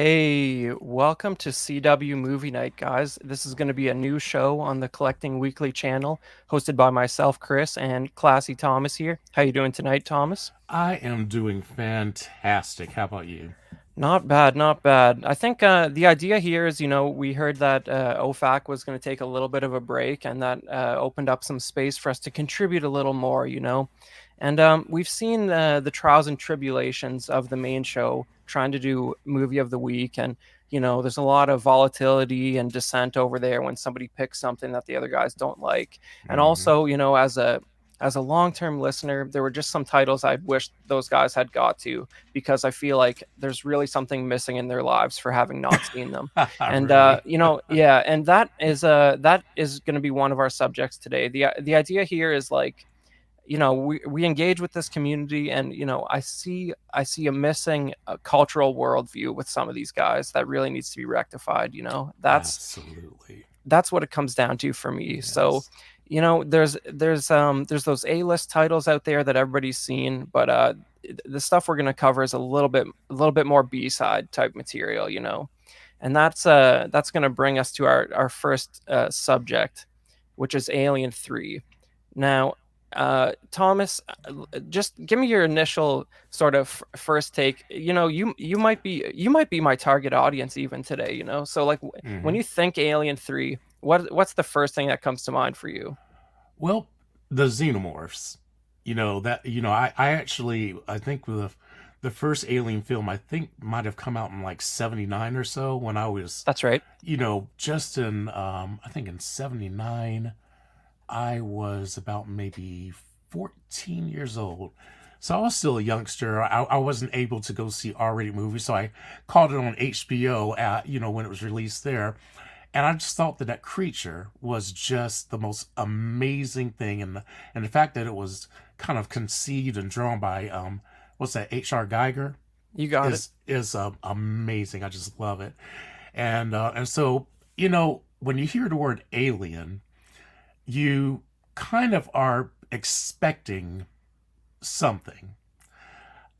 Hey, welcome to CW Movie Night, guys. This is going to be a new show on the Collecting Weekly channel, hosted by myself, Chris, and Classy Thomas here. How you doing tonight, Thomas? I am doing fantastic. How about you? Not bad, not bad. I think the idea here is, we heard that OFAC was going to take a little bit of a break, and that opened up some space for us to contribute a little more, And we've seen the trials and tribulations of the main show trying to do movie of the week, and there's a lot of volatility and dissent over there when somebody picks something that the other guys don't like. And hmm also, as a long-term listener, there were just some titles I wish those guys had got to, because I feel like there's really something missing in their lives for having not seen them. And Really? yeah, and that is going to be one of our subjects today. The idea here is like, we engage with this community, and I see a missing cultural worldview with some of these guys that really needs to be rectified. Absolutely. That's what it comes down to for me. So, Yes. there's those A-list titles out there that everybody's seen, but the stuff we're going to cover is a little bit more B-side type material, and that's going to bring us to our first subject, which is Alien 3. Now, Thomas, just give me your initial sort of first take. You might be my target audience even today. So like, when hmm you think Alien 3, what's the first thing that comes to mind for you? Well, the xenomorphs. I think the first Alien film I think might have come out in like '79 or so when I was, That's right. just in I think in '79 I was about maybe 14 years old. So I was still a youngster. I wasn't able to go see R-rated movies, so I caught it on HBO when it was released there. And I just thought that that creature was just the most amazing thing, and the fact that it was kind of conceived and drawn by what's that, H.R. Geiger, You got it. is amazing. I just love it. And so when you hear the word alien, you kind of are expecting something.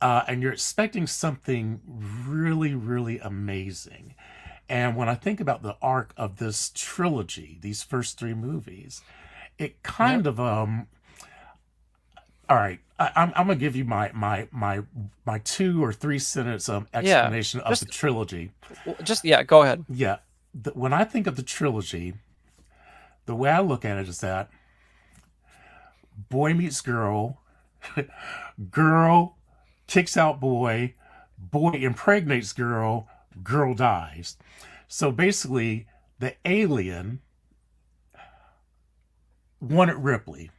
And you're expecting something really, really amazing. And when I think about the arc of this trilogy, these first three movies, it Yep. kind of all right. I'm gonna give you my 2 or 3 sentence Yeah. explanation of the Just, trilogy. yeah. Go ahead. Yeah, when I think of the trilogy, the way I look at it is that boy meets girl, girl kicks out boy, boy impregnates girl, girl dies. So basically, the alien wanted Ripley.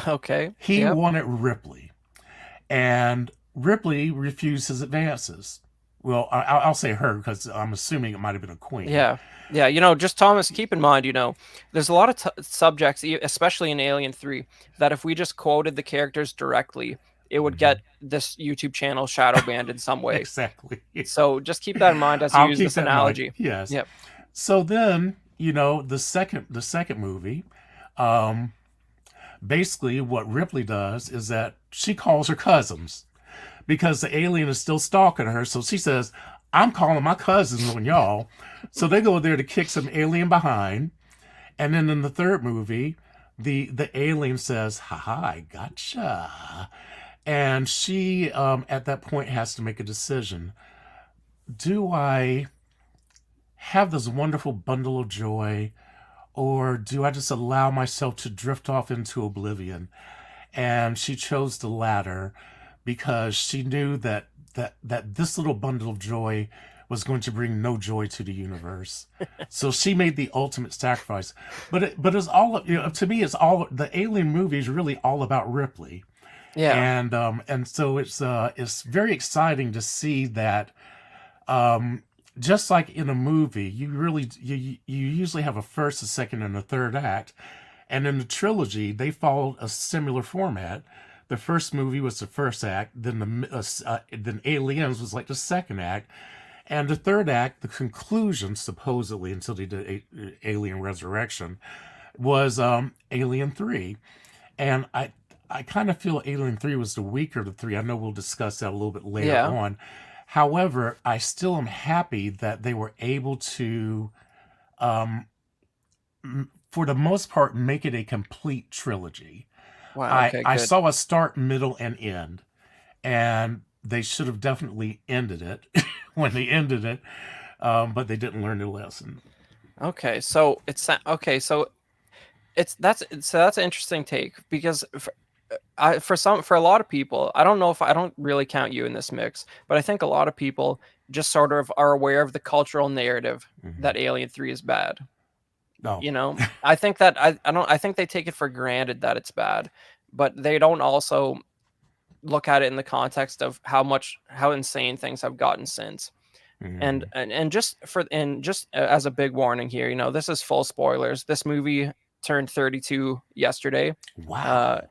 Okay. He Yep. wanted Ripley, and Ripley refused his advances. Well, I'll say her because I'm assuming it might have been a queen. Yeah. Yeah, just Thomas, keep in mind, there's a lot of subjects, especially in Alien 3, that if we just quoted the characters directly, it would hmm get this YouTube channel shadow banned in some way. Exactly. So just keep that in mind as you I'll use keep this that in mind. analogy. Yes. Yep. So then, the second movie, um, basically what Ripley does is that she calls her cousins because the alien is still stalking her. So she says, "I'm calling my cousins on y'all." So they go there to kick some alien behind. And then in the third movie, the alien says, "Ha ha, I gotcha." And she, at that point, has to make a decision. Do I have this wonderful bundle of joy, or do I just allow myself to drift off into oblivion? And she chose the latter because she knew that this little bundle of joy was going to bring no joy to the universe. So she made the ultimate sacrifice. But it's all, to me, it's all, the Alien movie is really all about Ripley. Yeah. And so it's very exciting to see that, just like in a movie, you usually have a first, a second, and a third act. And in the trilogy, they followed a similar format. The first movie was the first act, then Aliens was like the second act, and the third act, the conclusion, supposedly until they did Alien Resurrection, was Alien 3. And I kind of feel Alien 3 was the weaker of the three. I know we'll discuss that a little bit later Yeah. on. However, I still am happy that they were able to, for the most part, make it a complete trilogy. Wow. I Okay. I Good. saw a start, middle, and end, and they should have definitely ended it when they ended it, but they didn't learn their lesson. Okay. So it's okay. So that's an interesting take because for a lot of people, I don't know if I don't really count you in this mix, but I think a lot of people just sort of are aware of the cultural narrative Hmm. that Alien 3 is bad. Oh, You know, I think that I don't I think they take it for granted that it's bad, but they don't also look at it in the context of how insane things have gotten since. hmm. And just as a big warning here, this is full spoilers. This movie turned 32 yesterday. Uh,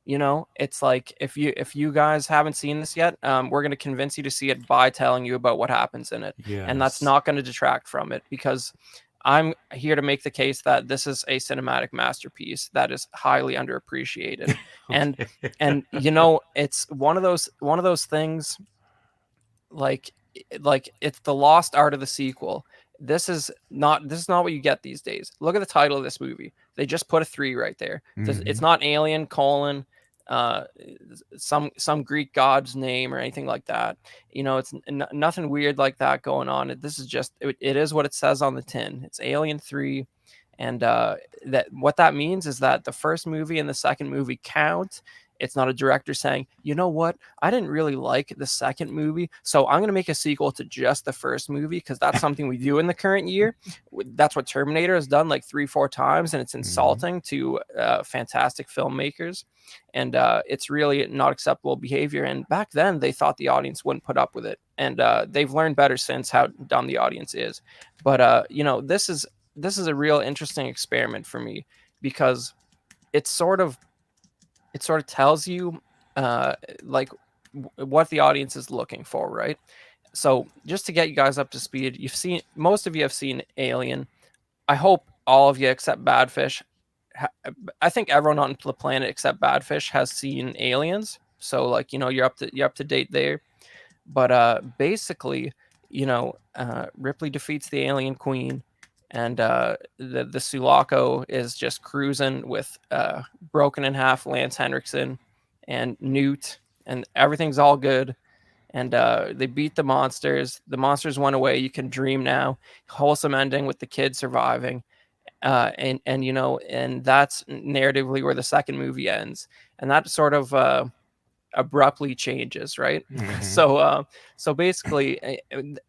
Wow. it's like if you guys haven't seen this yet, we're going to convince you to see it by telling you about what happens in it, and that's Yes. not going to detract from it because I'm here to make the case that this is a cinematic masterpiece that is highly underappreciated. and Okay. it's one of those things, like it's the lost art of the sequel. This is not what you get these days. Look at the title of this movie. They just put a 3 right there. It's Hmm. not Alien colon uh some Greek god's name or anything like that. It's nothing weird like that going on. This is just it is what it says on the tin. It's Alien 3. And that what that means is that the first movie and the second movie count. It's not a director saying, you know what, I didn't really like the second movie, so I'm going to make a sequel to just the first movie because that's something we do in the current year. That's what Terminator has done like 3-4 times, and it's Hmm. insulting to fantastic filmmakers. And it's really not acceptable behavior. And back then, they thought the audience wouldn't put up with it. And they've learned better since how dumb the audience is. But, this is a real interesting experiment for me because it sort of it sort of tells you uh, like what the audience is looking for, right? So just to get you guys up to speed, most of you have seen Alien. I hope all of you except Badfish. I think everyone on the planet except Badfish has seen Aliens. So like you're up to date there. But basically, Ripley defeats the alien queen, and the Sulaco is just cruising with broken in half Lance Henriksen and Newt, and everything's all good. And they beat the monsters. The monsters went away. You can dream now. Wholesome ending with the kid surviving. And that's narratively where the second movie ends. And that sort of abruptly changes, right? Hmm. So basically,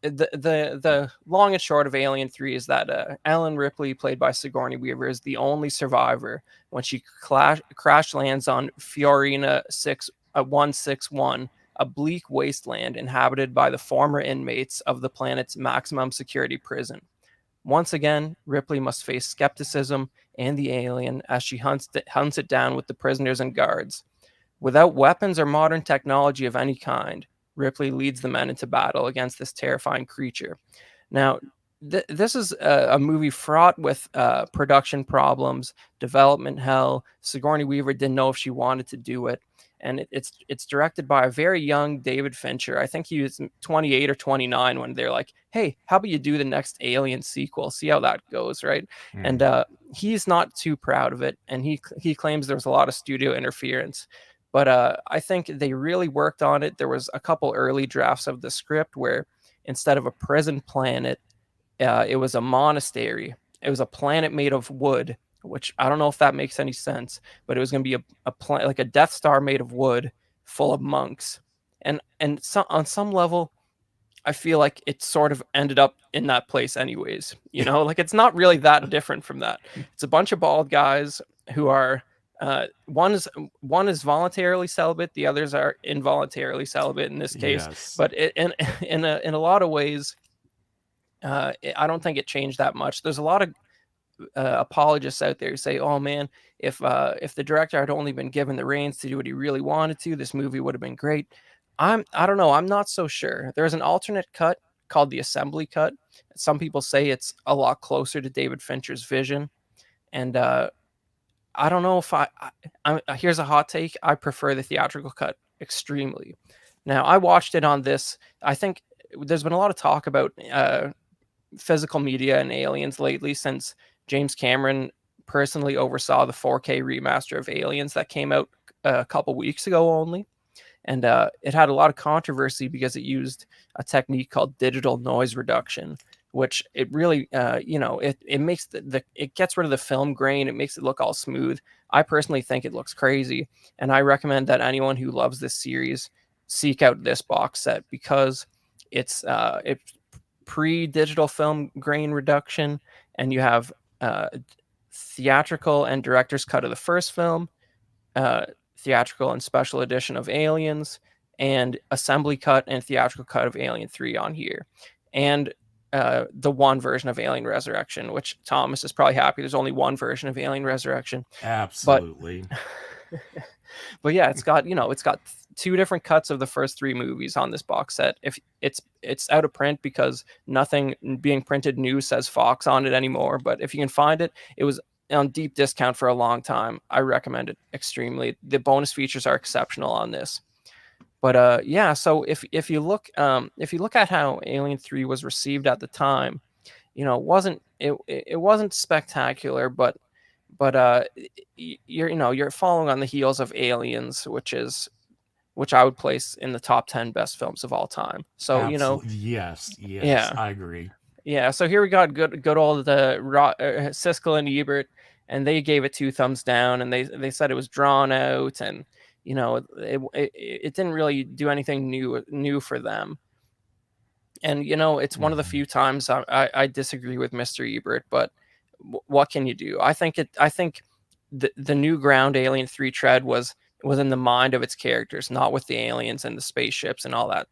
the long and short of Alien 3 is that Ellen Ripley, played by Sigourney Weaver, is the only survivor when she crash lands on Fiorina 161, a bleak wasteland inhabited by the former inmates of the planet's maximum security prison. Once again, Ripley must face skepticism and the alien as she hunts it down with the prisoners and guards. Without weapons or modern technology of any kind, Ripley leads the men into battle against this terrifying creature. Now, this is a movie fraught with production problems, development hell. Sigourney Weaver didn't know if she wanted to do it, and it's directed by a very young David Fincher. I think he was 28 or 29 when they're like, "Hey, how about you do the next Alien sequel? See how that goes, right?" And Hmm. he's not too proud of it, and he claims there was a lot of studio interference. But I think they really worked on it. There was a couple early drafts of the script where instead of a prison planet, it was a monastery. It was a planet made of wood, which I don't know if that makes any sense, but it was going to be like a Death Star made of wood, full of monks. And on some level, I feel like it sort of ended up in that place anyways. Like it's not really that different from that. It's a bunch of bald guys who are one is voluntarily celibate, the others are involuntarily celibate in this case. Yes. But in a lot of ways, I don't think it changed that much. There's a lot of apologists out there who say, "Oh man, if the director had only been given the reins to do what he really wanted to, this movie would have been great." I don't know. I'm not so sure. There's an alternate cut called the assembly cut. Some people say it's a lot closer to David Fincher's vision, and I don't know if here's a hot take. I prefer the theatrical cut extremely. Now, I watched it on this. I think there's been a lot of talk about physical media and Aliens lately since James Cameron personally oversaw the 4K remaster of Aliens that came out a couple weeks ago only. And it had a lot of controversy because it used a technique called digital noise reduction, which it really, it makes it gets rid of the film grain. It makes it look all smooth. I personally think it looks crazy, and I recommend that anyone who loves this series seek out this box set because it's pre-digital film grain reduction, and you have theatrical and director's cut of the first film, uh, theatrical and special edition of Aliens, and assembly cut and theatrical cut of Alien 3 on here. And the one version of Alien Resurrection, which Thomas is probably happy there's only one version of Alien Resurrection. But Absolutely. but yeah, it's got two different cuts of the first three movies on this box set. If it's out of print because nothing being printed new says Fox on it anymore, but if you can find it, it was on deep discount for a long time. I recommend it extremely. The bonus features are exceptional on this. But yeah, so if you look at how Alien 3 was received at the time, it wasn't spectacular, but you're following on the heels of Aliens, which I would place in the top 10 best films of all time. So, Absolutely. Yes. Yes. yeah. I agree. Yeah, so here we got good old Siskel and Ebert, and they gave it two thumbs down, and they said it was drawn out, and it didn't really do anything new for them. And it's one of the Hmm. few times I disagree with Mr. Ebert, but what can you do? I think the new ground Alien 3 tread was in the mind of its characters, not with the aliens and the spaceships and all that.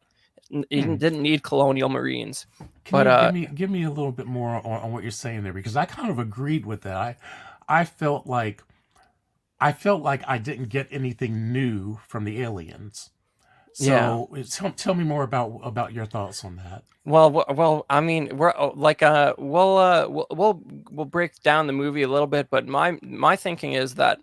It Hmm. didn't need colonial marines, Can but you give me a little bit more on what you're saying there? Because I kind of agreed with that. I felt like I didn't get anything new from the aliens. yeah. So tell me more about your thoughts on that. Well, I mean, we're like we'll break down the movie a little bit, but my thinking is that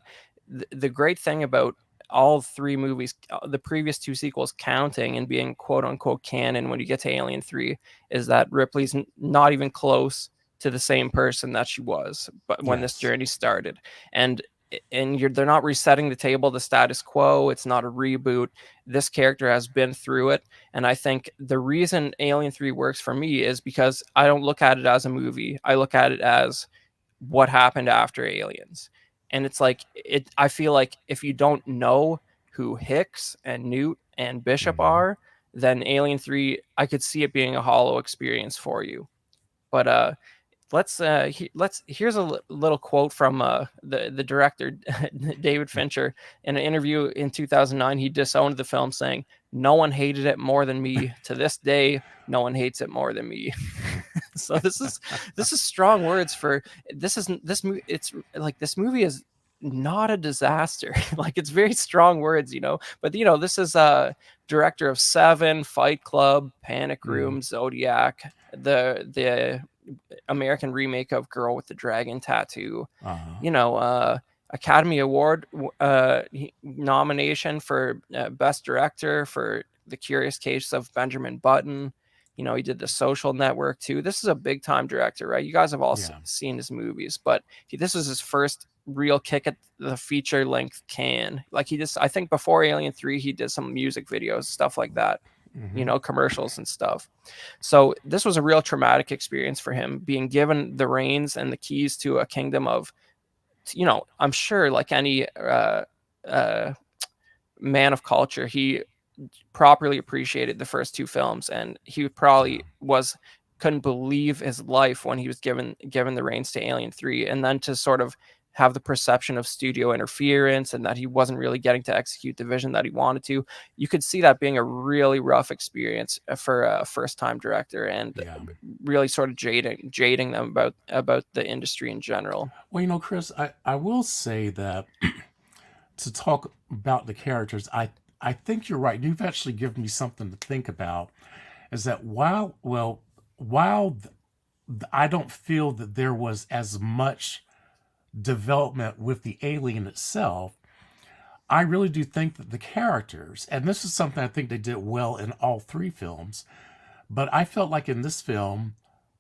the great thing about all three movies, the previous two sequels counting and being quote unquote canon when you get to Alien 3, is that Ripley's not even close to the same person that she was but when this Yes. journey started. And they're not resetting the table, the status quo. It's not a reboot. This character has been through it, and I think the reason Alien 3 works for me is because I don't look at it as a movie. I look at it as what happened after Aliens. And it's like I feel like if you don't know who Hicks and Newt and Bishop Hmm. are, then Alien 3, I could see it being a hollow experience for you. But here's a little quote from the director David Fincher in an interview in 2009. He disowned the film, saying, "No one hated it more than me. To this day, no one hates it more than me." So this is strong words for this movie. It's like this movie is not a disaster. Like it's very strong words, but this is a director of Seven, Fight Club, Panic Hmm. Room, Zodiac, the American remake of Girl with the Dragon Tattoo, Uh-huh. Academy Award nomination for Best Director for The Curious Case of Benjamin Button. He did The Social Network too. This is a big time director, right? You guys have all Yeah. seen his movies, but this was his first real kick at the feature length can. Like I think before Alien 3, he did some music videos, stuff like that, Hmm. commercials and stuff. So this was a real traumatic experience for him, being given the reins and the keys to a kingdom of, I'm sure like any uh, man of culture, he properly appreciated the first two films, and he Yeah. probably couldn't believe his life when he was given the reins to Alien 3, and then to sort of have the perception of studio interference and that he wasn't really getting to execute the vision that he wanted to. You could see that being a really rough experience for a first time director, and Yeah. really sort of jading them about the industry in general. Well, Chris, I will say that to talk about the characters, I think you're right. You've actually given me something to think about. Is that while I don't feel that there was as much development with the alien itself, I really do think that the characters, and this is something I think they did well in all three films, But I felt like in this film,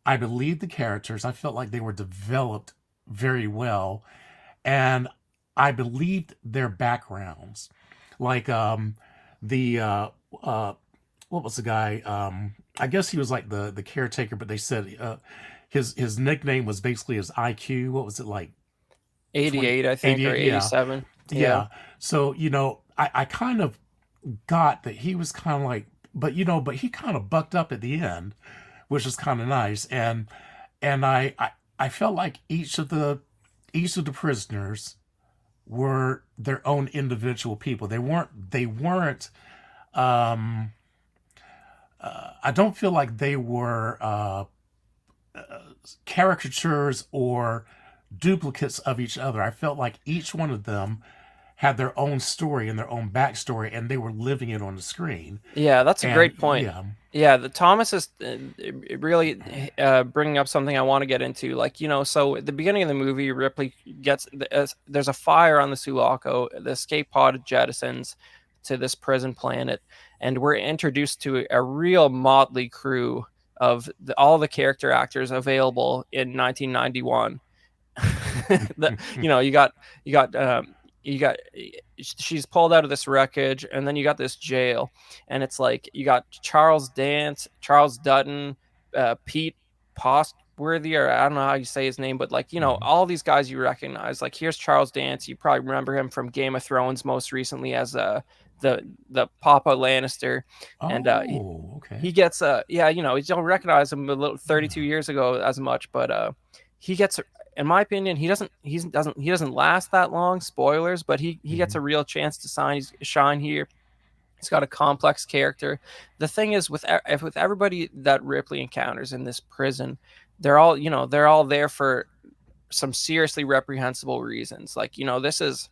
I believed the characters. I felt like they were developed very well, and I believed their backgrounds. Like the uh, what was the guy? I guess he was like the caretaker, but they said his nickname was basically his IQ. What was it like? 20 88, I think, or 88? Yeah, 87. Yeah. yeah. So I kind of got that he was kind of like, but but he kind of bucked up at the end, which was kind of nice. And I felt like each of the prisoners were their own individual people. They weren't. Um, I don't feel like they were caricatures or duplicates of each other. I felt like each one of them had their own story and their own backstory, and they were living it on the screen. Yeah, that's a And great point. yeah, Yeah, the Thomas is really bringing up something I want to get into. Like, so at the beginning of the movie, Ripley there's a fire on the Sulaco. The escape pod jettisons to this prison planet, and we're introduced to a real motley crew of all the character actors available in 1991. You got you got you got she's pulled out of this wreckage, and then you got this jail, and it's like you got Charles Dance, Charles Dutton, Pete Postworthy, or I don't know how you say his name, but like mhm. all these guys you recognize. Like here's Charles Dance, you probably remember him from Game of Thrones most recently as the Papa Lannister, and Oh, he okay, gets yeah, you don't recognize him a little 32 yeah, years ago as much, but he gets, in my opinion, he doesn't last that long, spoilers, but he gets hmm, a real chance to shine here. He's got a complex character. The thing is with everybody that Ripley encounters in this prison, they're all there for some seriously reprehensible reasons. Like, this is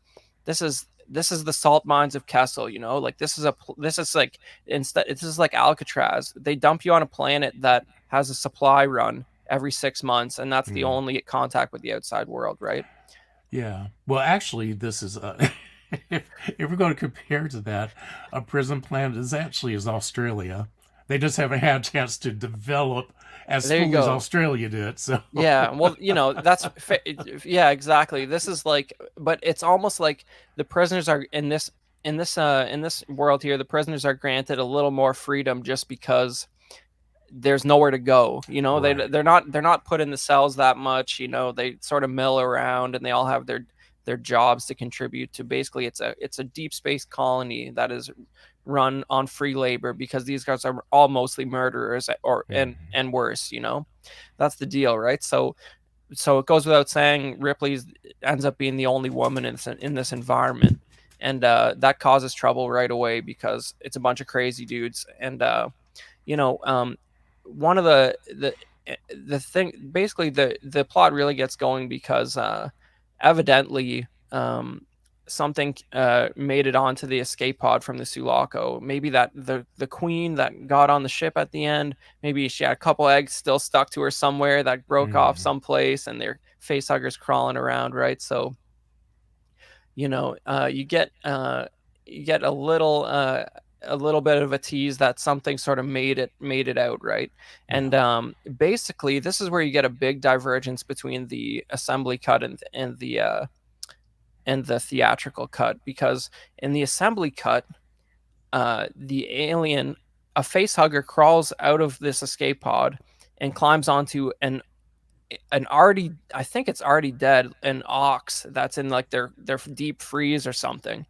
this is the salt mines of Kessel. Like this is like, instead this is like Alcatraz. They dump you on a planet that has a supply run every 6 months, and that's the yeah, only contact with the outside world, right? yeah. Well, actually, this is if we're going to compare to that, a prison planet is Australia. They just haven't had a chance to develop as There you fully as go. Australia did. So, Yeah, well, yeah, exactly. This is like, but it's almost like the prisoners are in this world here. The prisoners are granted a little more freedom just because there's nowhere to go. They right. they're not put in the cells that much. They sort of mill around, and they all have their jobs to contribute to. Basically, it's a deep space colony that is run on free labor because these guys are all mostly murderers, or Mhm. and worse. That's the deal, right? So it goes without saying, Ripley ends up being the only woman in this environment, and that causes trouble right away because it's a bunch of crazy dudes. And you know, one of the thing, basically, the plot really gets going because evidently, something made it onto the escape pod from the Sulaco. Maybe that the queen that got on the ship at the end, maybe she had a couple eggs still stuck to her somewhere that broke off Mhm. someplace, and their facehuggers crawling around, right? So you get a little bit of a tease that something sort of made it out, right? And Yeah. basically, this is where you get a big divergence between the assembly cut and the theatrical cut, because in the assembly cut, the alien, a face hugger, crawls out of this escape pod and climbs onto an already, I think it's already dead, an ox that's in like their deep freeze or something,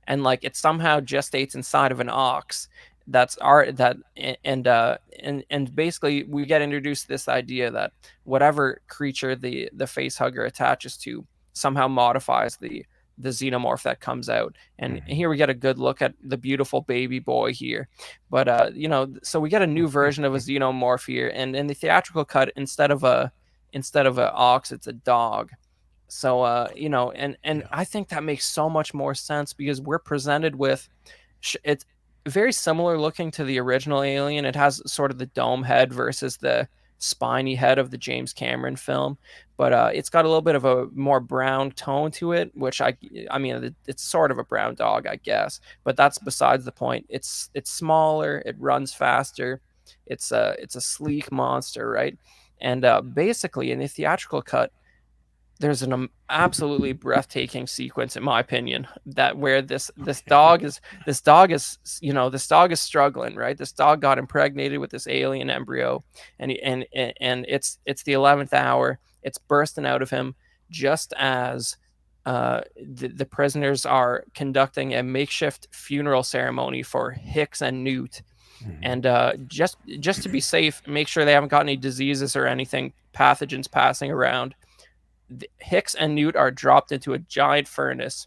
and like it somehow gestates inside of an ox. That's our that and basically we get introduced to this idea that whatever creature the face hugger attaches to somehow modifies the xenomorph that comes out. And Mhm. here we get a good look at the beautiful baby boy here. But so we get a new version of a xenomorph here, and in the theatrical cut, instead of a ox, it's a dog. So and Yeah. I think that makes so much more sense because we're presented with it's very similar looking to the original Alien. It has sort of the dome head versus the spiny head of the James Cameron film, but it's got a little bit of a more brown tone to it, which I mean, it's sort of a brown dog, I guess, but that's besides the point. It's smaller, it runs faster, It's a sleek monster, right? And basically, in the theatrical cut, there's an absolutely breathtaking sequence, in my opinion, that where Okay. this dog is struggling, right? This dog got impregnated with this alien embryo, and it's the 11th hour. It's bursting out of him just as the prisoners are conducting a makeshift funeral ceremony for Hicks and Newt, Hmm. and just to be safe, make sure they haven't got any diseases or anything pathogens passing around. Hicks and Newt are dropped into a giant furnace,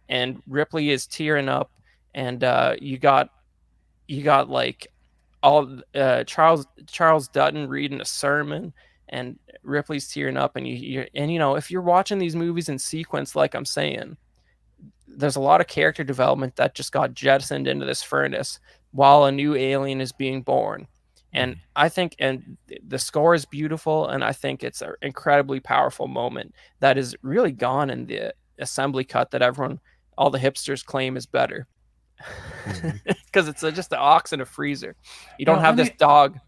and Ripley is tearing up, and you got like all Charles Dutton reading a sermon, and Ripley's tearing up, and if you're watching these movies in sequence, like I'm saying, there's a lot of character development that just got jettisoned into this furnace while a new alien is being born. And Hmm. I think, and the score is beautiful, and I think it's an incredibly powerful moment that is really gone in the assembly cut that all the hipsters claim is better. Hmm. Because it's just the ox in a freezer. You don't Now have let this me, dog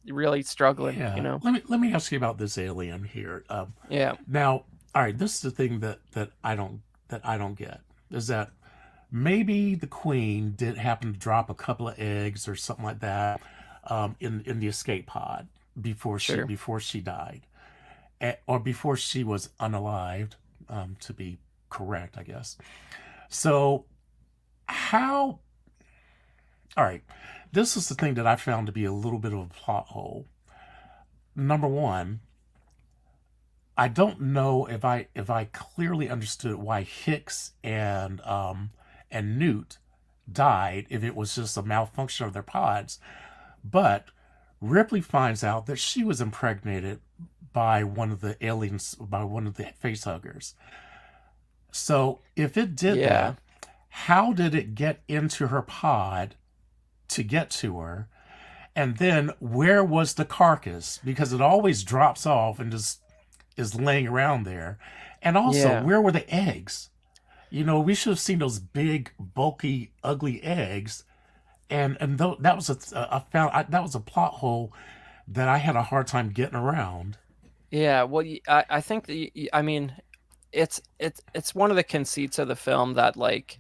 really struggling, you yeah, know? let me ask you about this alien here. Yeah, Now, all right, this is the thing that I don't get is that maybe the queen did happen to drop a couple of eggs or something like that in the escape pod sure. before she died, or before she was unalived, to be correct, I guess. So how? All right, this is the thing that I found to be a little bit of a plot hole. Number one, I don't know if I clearly understood why Hicks and Newt died if it was just a malfunction of their pods, but Ripley finds out that she was impregnated by one of the aliens, by one of the facehuggers. So if it did Yeah. that, how did it get into her pod to get to her? And then where was the carcass? Because it always drops off and just is laying around there. And also, Yeah. where were the eggs? We should have seen those big, bulky, ugly eggs. That was that was a plot hole that I had a hard time getting around. Yeah, well, I think I mean, it's one of the conceits of the film that, like,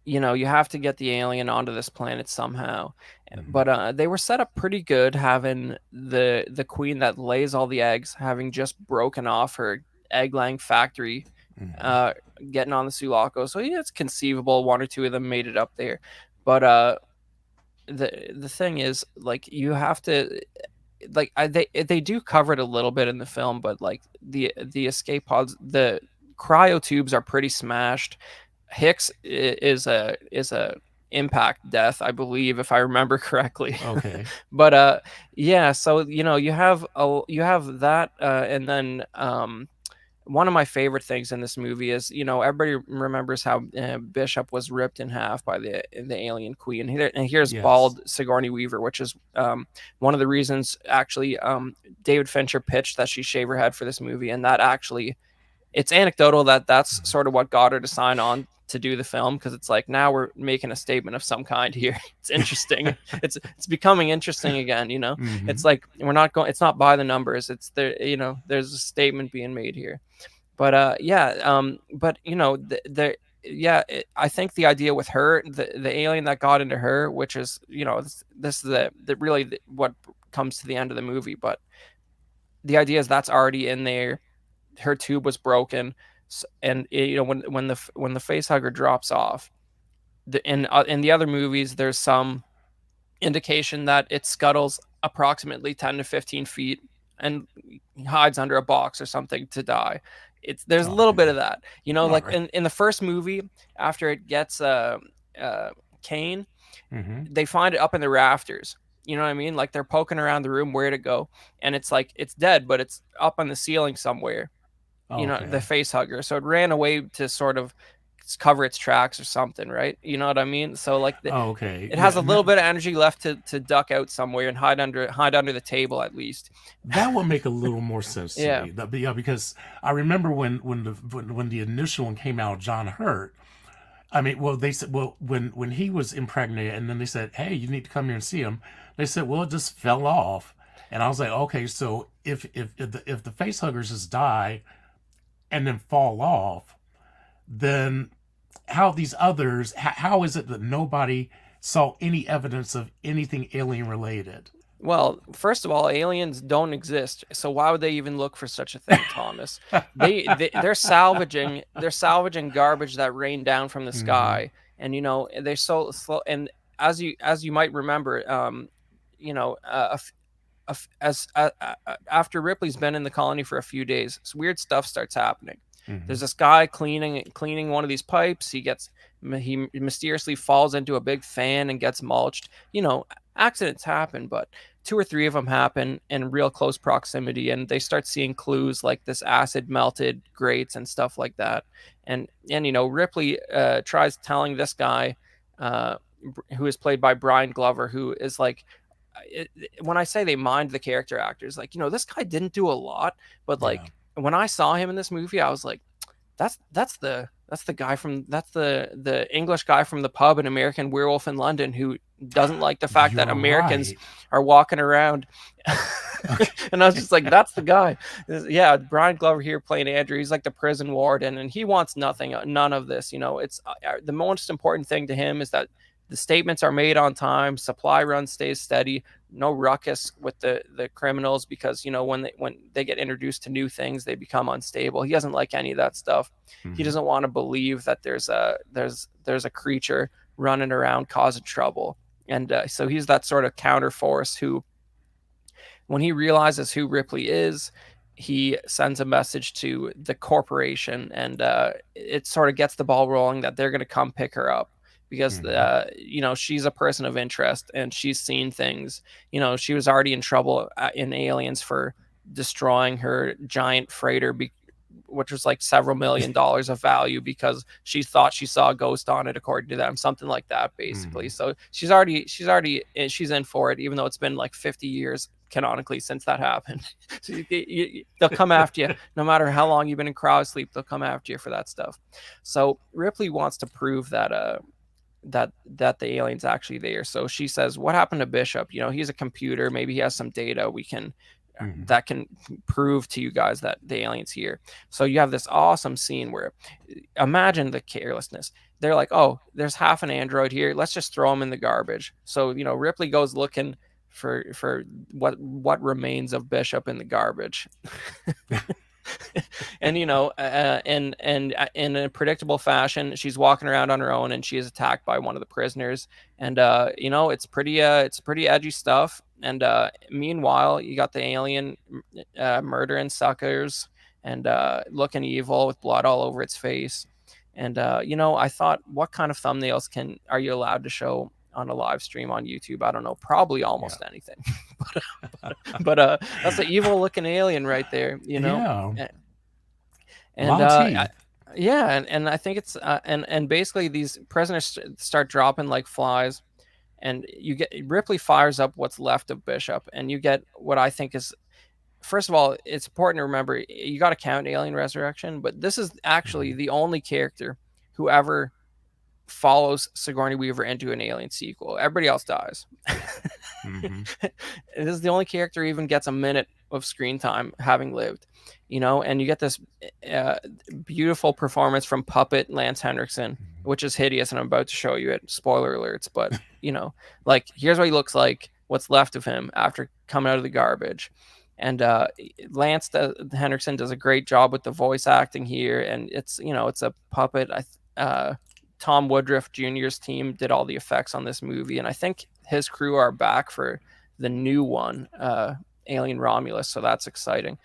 you have to get the alien onto this planet somehow. Hmm. But they were set up pretty good, having the queen that lays all the eggs having just broken off her egg laying factory, Hmm. uh, getting on the Sulaco. So yeah, it's conceivable one or two of them made it up there. But the thing is, like, you have to, like, they do cover it a little bit in the film, but like the escape pods, the cryo tubes are pretty smashed. Hicks is a impact death, I believe, if I remember correctly. Okay. But yeah, so you have that, and then one of my favorite things in this movie is, everybody remembers how Bishop was ripped in half by the alien queen. And here's Yes. bald Sigourney Weaver, which is one of the reasons, actually, David Fincher pitched that she shave her head for this movie, and that actually, it's anecdotal that that's Hmm. sort of what got her to sign on to do the film, because it's like, now we're making a statement of some kind here. It's interesting. It's becoming interesting again. It's Hmm. like, we're not going. It's not by the numbers. It's there. There's a statement being made here. But yeah, but yeah, I think the idea with her, the alien that got into her, which is, this is really what comes to the end of the movie. But the idea is that's already in there. Her tube was broken, and when the face hugger drops off, in the other movies, there's some indication that it scuttles approximately 10 to 15 feet and hides under a box or something to die. There's a little bit Okay. of that, All like right. in the first movie, after it gets uh Kane, Mm-hmm. they find it up in the rafters. You know what I mean? Like, they're poking around the room where to go, and it's like it's dead, but it's up on the ceiling somewhere. The Okay. face hugger. So it ran away to sort of cover its tracks or something, right? You know what I mean? So, like, Okay. it has Yeah. a little bit of energy left to duck out somewhere and hide under the table, at least. That would make a little more sense to Yeah. me. Yeah, because I remember when the initial one came out, John Hurt. I mean, well, they said, well, when he was impregnated, and then they said, hey, you need to come here and see him. They said, well, it just fell off, and I was like, okay, so if the face huggers just die and then fall off, then how these others? How is it that nobody saw any evidence of anything alien related? Well, first of all, aliens don't exist, so why would they even look for such a thing, Thomas? They're salvaging garbage that rained down from the Mm-hmm. sky, and they're so slow. And as you might remember, you know, as after Ripley's been in the colony for a few days, some weird stuff starts happening. Mm-hmm. There's this guy cleaning one of these pipes. He mysteriously falls into a big fan and gets mulched. Accidents happen, but two or three of them happen in real close proximity, and they start seeing clues like this acid melted grates and stuff like that. And Ripley tries telling this guy, uh, who is played by Brian Glover, who is like, when I say they mind the character actors, like, this guy didn't do a lot, but Yeah. like when I saw him in this movie, I was like, that's the guy from that's the English guy from the pub in American Werewolf in London, who doesn't like the fact that You're Americans right. are walking around. Okay. And I was just like, that's the guy. Yeah, Brian Glover here playing Andrew. He's like the prison warden, and he wants nothing, none of this. It's the most important thing to him is that the statements are made on time, supply run stays steady, no ruckus with the criminals, because when they get introduced to new things, they become unstable. He doesn't like any of that stuff. He Mm-hmm. doesn't want to believe that there's a creature running around causing trouble. And so he's that sort of counter force who, when he realizes who Ripley is, he sends a message to the corporation, and it sort of gets the ball rolling that they're going to come pick her up, because Mm-hmm. she's a person of interest and she's seen things. She was already in trouble in Aliens for destroying her giant freighter, which was like several $1 million of value, because she thought she saw a ghost on it, according to them, something like that, basically. Mm-hmm. So she's in for it, even though it's been like 50 years canonically since that happened. So they'll come after you no matter how long you've been in cryo sleep. They'll come after you for that stuff. So Ripley wants to prove that the alien's actually there. So she says, what happened to Bishop? He's a computer, maybe he has some data Mm-hmm. that can prove to you guys that the alien's here. So you have this awesome scene where, imagine the carelessness. They're like, oh, there's half an android here, let's just throw him in the garbage. So Ripley goes looking for what remains of Bishop in the garbage. And in a predictable fashion, she's walking around on her own, and she is attacked by one of the prisoners. And it's pretty edgy stuff. And meanwhile, you got the alien murdering suckers and looking evil with blood all over its face. And I thought, what kind of thumbnails are you allowed to show on a live stream on YouTube? I don't know, probably Yeah. almost anything. But that's an evil looking alien right there. Yeah. And Long teeth. yeah, and I think it's and basically these prisoners start dropping like flies, and Ripley fires up what's left of Bishop, and you get what I think is, first of all, it's important to remember, you got to count Alien Resurrection, but this is actually Mm-hmm. the only character who ever follows Sigourney Weaver into an Alien sequel. Everybody else dies. Mm-hmm. This is the only character who even gets a minute of screen time having lived. And you get this uh, beautiful performance from puppet Lance Henriksen, which is hideous, and I'm about to show you it. Spoiler alerts, but like, here's what he looks like, what's left of him after coming out of the garbage. And Henriksen does a great job with the voice acting here, and it's a puppet. Tom Woodruff Jr.'s team did all the effects on this movie, and I think his crew are back for the new one, Alien Romulus, so that's exciting.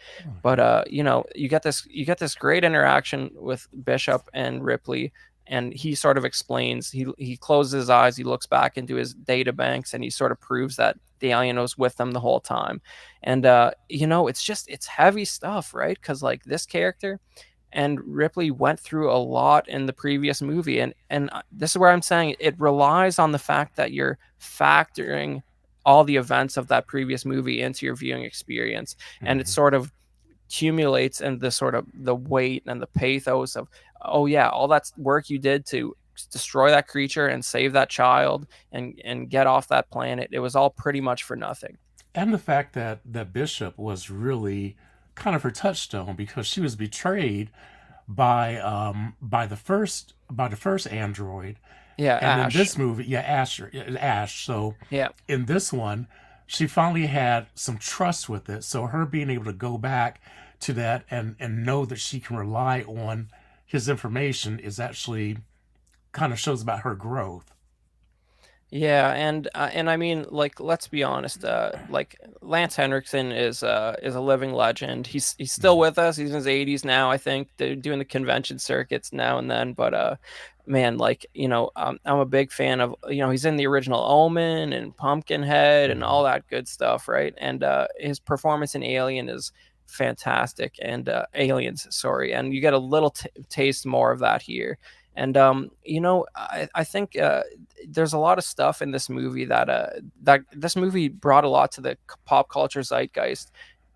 But Okay. you get this great interaction with Bishop and Ripley, and he sort of explains. He closes his eyes, he looks back into his data banks, and he sort of proves that the alien was with them the whole time. And it's heavy stuff, right? Because like this character and Ripley went through a lot in the previous movie, and this is where I'm saying it relies on the fact that you're factoring all the events of that previous movie into your viewing experience, and it Mm-hmm. sort of accumulates in the sort of the weight and the pathos of, oh yeah, all that work you did to destroy that creature and save that child and get off that planet, it was all pretty much for nothing. And the fact that Bishop was really kind of her touchstone because she was betrayed by the first android, Yeah, and in Ash. this movie, yeah, Ash. So Yeah. in this one, she finally had some trust with it. So her being able to go back to that and know that she can rely on his information is actually kind of shows about her growth. Yeah, and I mean, like, let's be honest. Like Lance Henriksen is a living legend. He's still with us. He's in his 80s now, I think. They're doing the convention circuits now and then. But man, like I'm a big fan of he's in the original Omen and Pumpkinhead and Mm-hmm. all that good stuff, right? And his performance in Alien is fantastic, and Aliens, sorry, and you get a little taste more of that here. And I think there's a lot of stuff in this movie that this movie brought a lot to the pop culture zeitgeist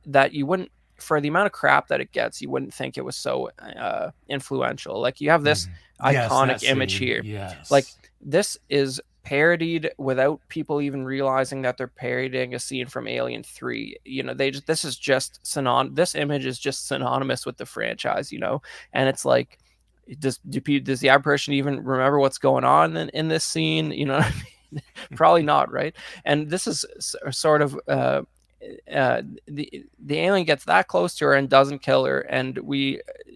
that you wouldn't, for the amount of crap that it gets, you wouldn't think it was so influential. Like you have this Mm-hmm. Yes, iconic that image scene. here. Like Yes. this is parodied without people even realizing that they're parodying a scene from Alien 3. They just, this is just this image is just synonymous with the franchise, and it's like, does the average person even remember what's going on in this scene? You know what I mean? Probably not, right? And this is sort of the alien gets that close to her and doesn't kill her, and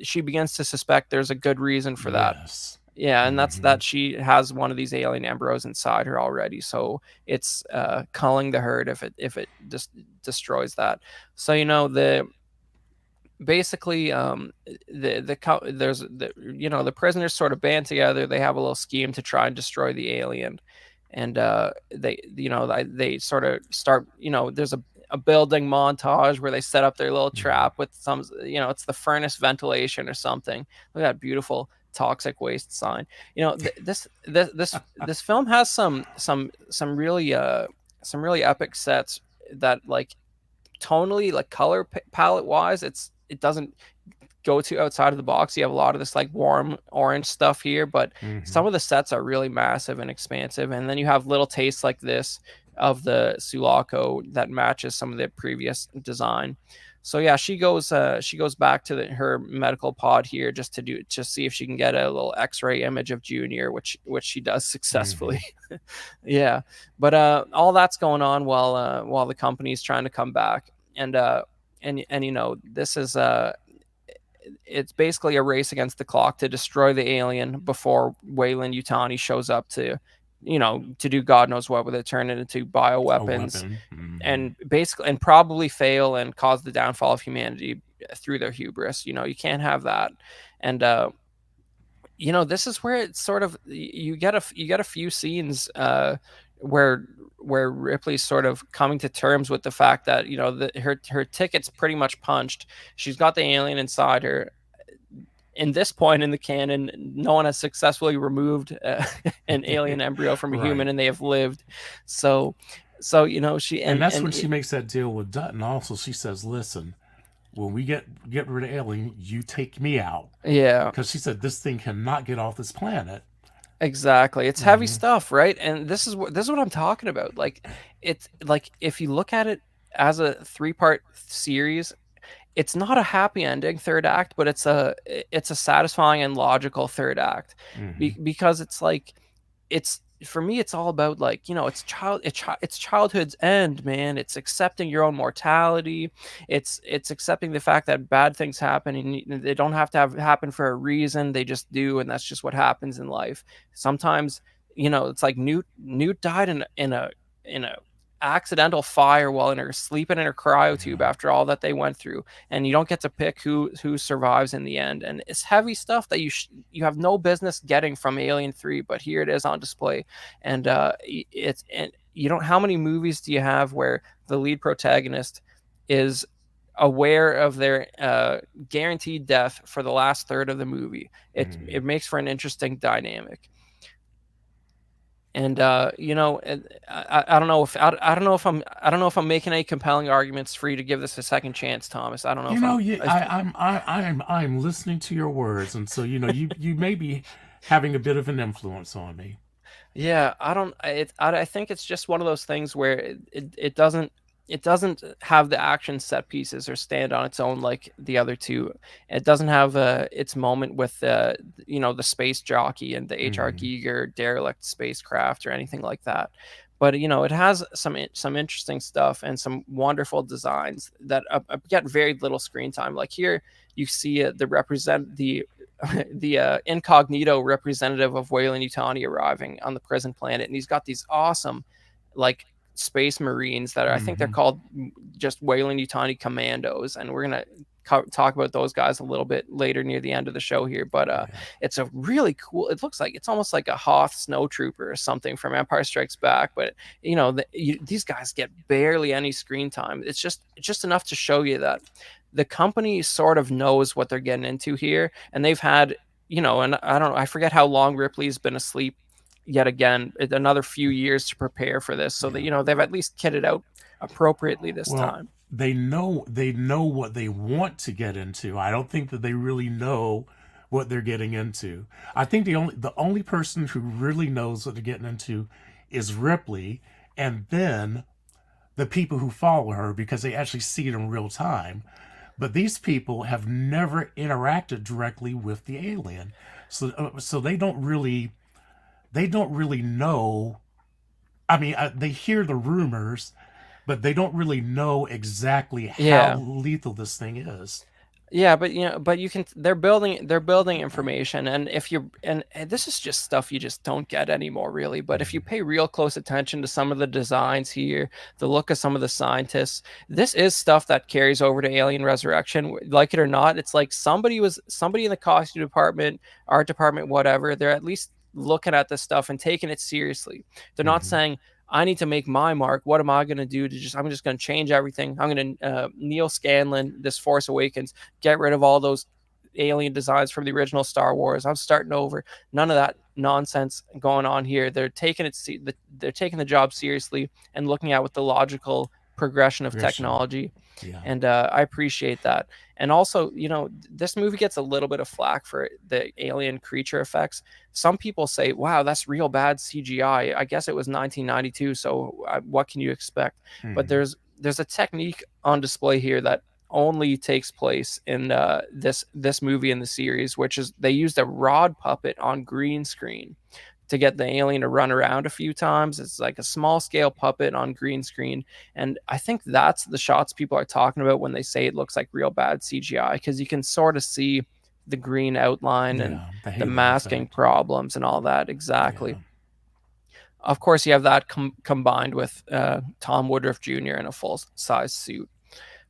she begins to suspect there's a good reason for that. Yes. Yeah, and that's Mm-hmm. that she has one of these alien embryos inside her already, so it's culling the herd if it just destroys that. So the basically there's the prisoners sort of band together. They have a little scheme to try and destroy the alien, and they sort of start, there's a building montage where they set up their little Mm-hmm. trap with some, it's the furnace ventilation or something. Look at that beautiful toxic waste sign. This film has some really epic sets that, like, tonally, like color palette wise, it doesn't go to outside of the box. You have a lot of this like warm orange stuff here, but Mm-hmm. some of the sets are really massive and expansive, and then you have little tastes like this of the Sulaco that matches some of the previous design. So yeah, she goes back to her medical pod here just see if she can get a little X-ray image of Junior, which she does Mm-hmm. successfully. Yeah, but all that's going on while the company's trying to come back, and this is it's basically a race against the clock to destroy the alien before Weyland Yutani shows up to do God knows what with it, turn it into A bioweapons, weapon. Mm-hmm. and basically and probably fail and cause the downfall of humanity through their hubris. You can't have that, and this is where it's sort of, you get a few scenes where Ripley's sort of coming to terms with the fact that her ticket's pretty much punched. She's got the alien inside her. In this point in the canon, no one has successfully removed an alien embryo from a human, Right. and they have lived. So she And that's and when she makes that deal with Dutton. Also, she says, "Listen, when we get rid of Alien, you take me out." yeah, Because she said this thing cannot get off this planet. exactly. It's heavy Mm-hmm. stuff, right? And this is what I'm talking about. Like, it's like, if you look at it as a three-part series, it's not a happy ending third act, but it's a satisfying and logical third act. Mm-hmm. Because it's like, it's for me, it's all about, like, it's childhood's end, man. It's accepting your own mortality. It's accepting the fact that bad things happen, and they don't have to happen for a reason. They just do, and that's just what happens in life. Sometimes, it's like Newt died in a accidental fire while sleeping in her cryotube Yeah. after all that they went through, and you don't get to pick who survives in the end. And it's heavy stuff that you have no business getting from Alien 3, but here it is on display. And it's and you don't how many movies do you have where the lead protagonist is aware of their guaranteed death for the last third of the movie? Mm-hmm. It makes for an interesting dynamic. And I don't know if I don't know if I'm making any compelling arguments for you to give this a second chance, Thomas. I don't know You if know, I'm you, if I'm listening to your words, and so you may be having a bit of an influence on me. Yeah, I don't. I think it's just one of those things where it doesn't have the action set pieces or stand on its own like the other two. It doesn't have its moment with the space jockey and the H.R. Hmm. Giger derelict spacecraft or anything like that. But it has some interesting stuff and some wonderful designs that get very little screen time. Like here, you see the incognito representative of Weyland-Yutani arriving on the prison planet, and he's got these awesome, like, space marines that I think they're Hmm. called just Weyland-Yutani commandos, and we're gonna talk about those guys a little bit later near the end of the show here. But Yeah. it's a really cool. It looks like it's almost like a Hoth snowtrooper or something from Empire Strikes Back. But these guys get barely any screen time. It's just enough to show you that the company sort of knows what they're getting into here, and they've had, and I don't know, I forget how long Ripley's been asleep yet again, another few years to prepare for this, so that Yeah. they've at least kitted out appropriately this Well, time. they know what they want to get into. I don't think that they really know what they're getting into. I think the only person who really knows what they're getting into is Ripley, and then the people who follow her because they actually see it in real time. But these people have never interacted directly with the alien, so they don't really know. I mean, they hear the rumors, but they don't really know exactly how Yeah. lethal this thing is. Yeah, but you can. They're building information, and if you and this is just stuff you just don't get anymore, really. But if you Mhm. pay real close attention to some of the designs here, the look of some of the scientists, this is stuff that carries over to Alien Resurrection. Like it or not, it's like somebody in the costume department, art department, whatever. They're at least looking at this stuff and taking it seriously. They're not Mhm. saying, I need to make my mark. What am I going to do I'm just going to change everything. I'm going to Neil Scanlon, this Force Awakens, get rid of all those alien designs from the original Star Wars. I'm starting over. None of that nonsense going on here. They're taking the job seriously and looking at with the logical progression of Progression. technology, Yeah. and I appreciate that. And also, this movie gets a little bit of flack for the alien creature effects. Some people say, "Wow, that's real bad CGI." I guess it was 1992, so what can you expect? But Mhm. there's a technique on display here that only takes place in this movie in the series, which is they used a rod puppet on green screen to get the alien to run around a few times. It's like a small scale puppet on green screen. And I think that's the shots people are talking about when they say it looks like real bad CGI, because you can sort of see the green outline and Yeah. The the halo masking effect. problems and all that. Exactly. Yeah. Of course, you have that combined with Tom Woodruff Jr. in a full size suit.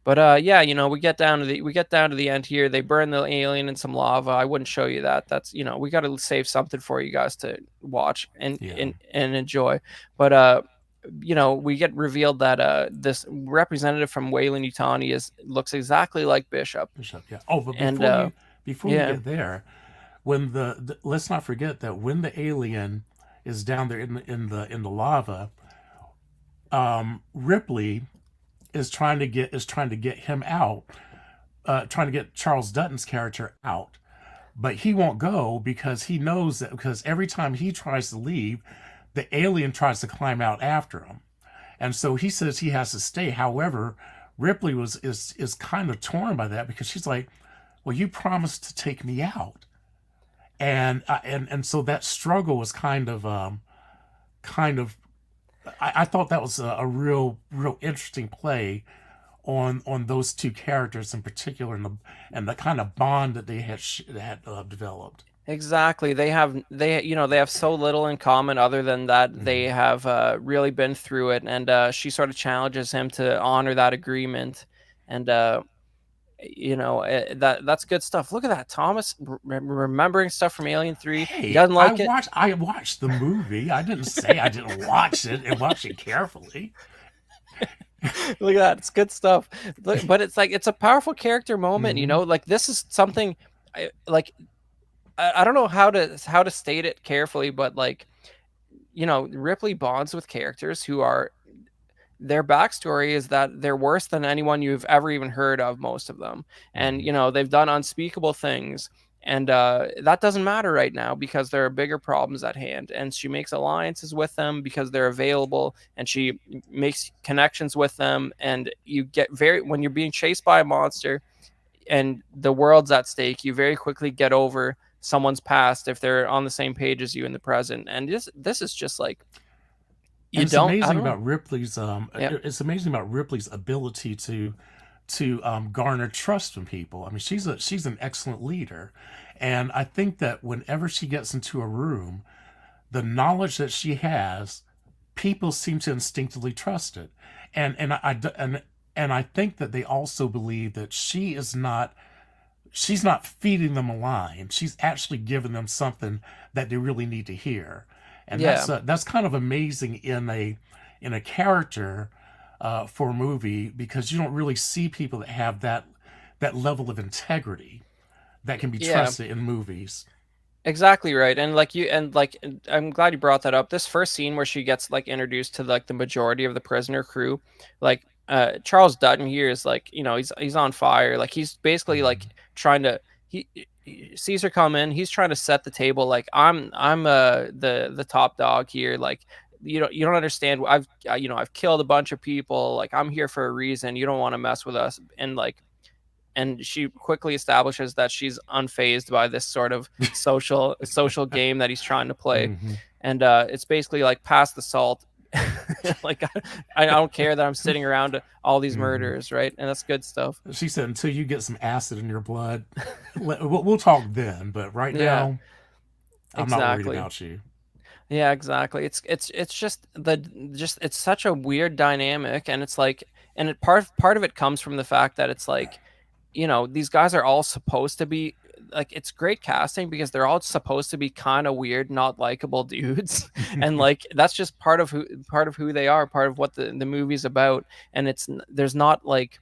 But yeah, we get down to the end here. They burn the alien in some lava. I wouldn't show you that. That's we got to save something for you guys to watch and Yeah. and enjoy. But we get revealed that this representative from Weyland-Yutani looks exactly like Bishop, Bishop. Yeah. Oh, but and before you yeah, get there, when let's not forget that when the alien is down there in the lava, Ripley is trying to get him out, trying to get Charles Dutton's character out, but he won't go because he knows that because every time he tries to leave, the alien tries to climb out after him, and so he says he has to stay. However, Ripley is kind of torn by that because she's like, "Well, you promised to take me out," and so that struggle was kind of. I thought that was a real interesting play on those two characters in particular, and the kind of bond that they had developed. exactly. They have so little in common other than that they Hmm. have really been through it, and she sort of challenges him to honor that agreement, and that's good stuff. Look at that, Thomas remembering stuff from Alien 3. He Hey, doesn't I like it. watched I watched the movie. I didn't say I didn't watch it and watch it carefully. Look at that, it's good stuff. But it's like it's a powerful character moment. Hmm. Like this is something. I don't know how to state it carefully, but like Ripley bonds with characters who are, their backstory is that they're worse than anyone you've ever even heard of, most of them. And Hmm. they've done unspeakable things, and that doesn't matter right now because there are bigger problems at hand. And she makes alliances with them because they're available, and she makes connections with them. And you get very when you're being chased by a monster and the world's at stake, you very quickly get over someone's past if they're on the same page as you in the present. And this is just like you And it's don't I amazing don't know. about Ripley's Yeah. it's amazing about Ripley's ability to garner trust from people. I mean, she's an excellent leader, and I think that whenever she gets into a room, the knowledge that she has, people seem to instinctively trust it, and I think that they also believe that she's not feeding them a line. She's actually giving them something that they really need to hear, and Yeah. that's kind of amazing in a character for a movie, because you don't really see people that have that level of integrity that can be Yeah. trusted in movies. Exactly right. And like you and like I'm glad you brought that up. This first scene where she gets like introduced to like the majority of the prisoner crew, like Charles Dutton here is like, he's on fire. Like he's basically like Mm-hmm. trying to he sees her come in, he's trying to set the table like I'm the top dog here. Like you don't understand. I've killed a bunch of people. Like I'm here for a reason. You don't want to mess with us. And she quickly establishes that she's unfazed by this sort of social game that he's trying to play. Mm-hmm. And it's basically like pass the salt. Like I don't care that I'm sitting around all these Mm-hmm. murders, right? And that's good stuff. She said, "Until you get some acid in your blood, we'll talk then. But right Yeah, now, I'm not worried exactly. about you." Yeah, exactly. It's just it's such a weird dynamic. And it's like, and part of it comes from the fact that it's like, these guys are all supposed to be like, it's great casting because they're all supposed to be kind of weird, not likable dudes. And like that's just part of who they are, part of what the movie's about. And there's not like,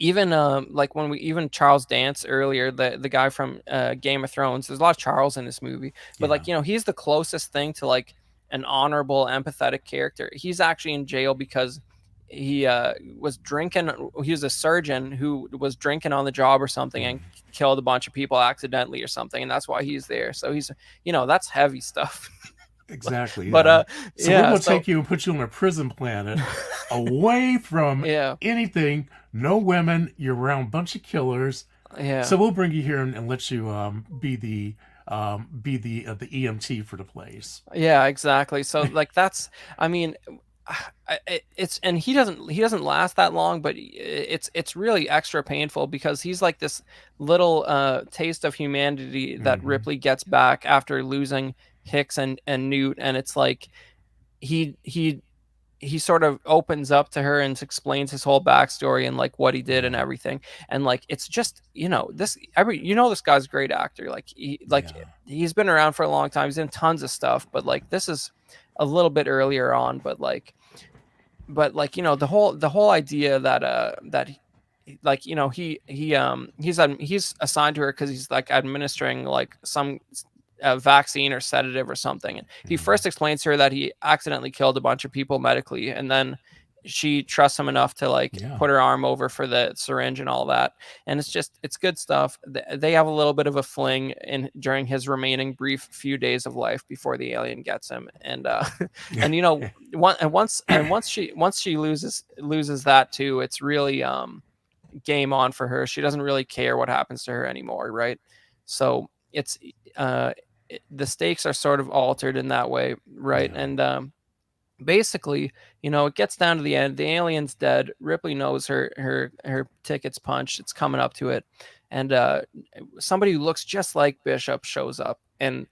even like when we even Charles Dance earlier, the guy from Game of Thrones. There's a lot of Charles in this movie, but Yeah. like he's the closest thing to like an honorable, empathetic character. He's actually in jail because he was drinking. He was a surgeon who was drinking on the job or something and Mm. killed a bunch of people accidentally or something, and that's why he's there. So he's that's heavy stuff. Exactly. But Yeah. So we're yeah, going to so take you and put you on a prison planet, away from yeah, anything. No women. You're around a bunch of killers. yeah. So we'll bring you here and let you be the EMT for the place. Yeah, exactly. So like I mean, it's and he doesn't last that long, but it's really extra painful because he's like this little taste of humanity that Mm-hmm. Ripley gets back after losing Hicks and Newt. And it's like he he he sort of opens up to her and explains his whole backstory and like what he did and Yeah. everything. And like it's just, this guy's a great actor. Yeah. He's been around for a long time, he's in tons of stuff, but like this is a little bit earlier on. But like the whole idea like he's assigned to her because he's like administering like some vaccine or sedative or something. And he Mm-hmm. first explains to her that he accidentally killed a bunch of people medically, and then she trusts him enough to like Yeah. put her arm over for the syringe and all that. And it's good stuff. They have a little bit of a fling in during his remaining brief few days of life before the alien gets him. And and once she loses that too, it's really game on for her. She doesn't really care what happens to her anymore, right? So uh the stakes are sort of altered in that way, right? Yeah. And basically, it gets down to the end. The alien's dead. Ripley knows her ticket's punched. It's coming up to it, and somebody who looks just like Bishop shows up and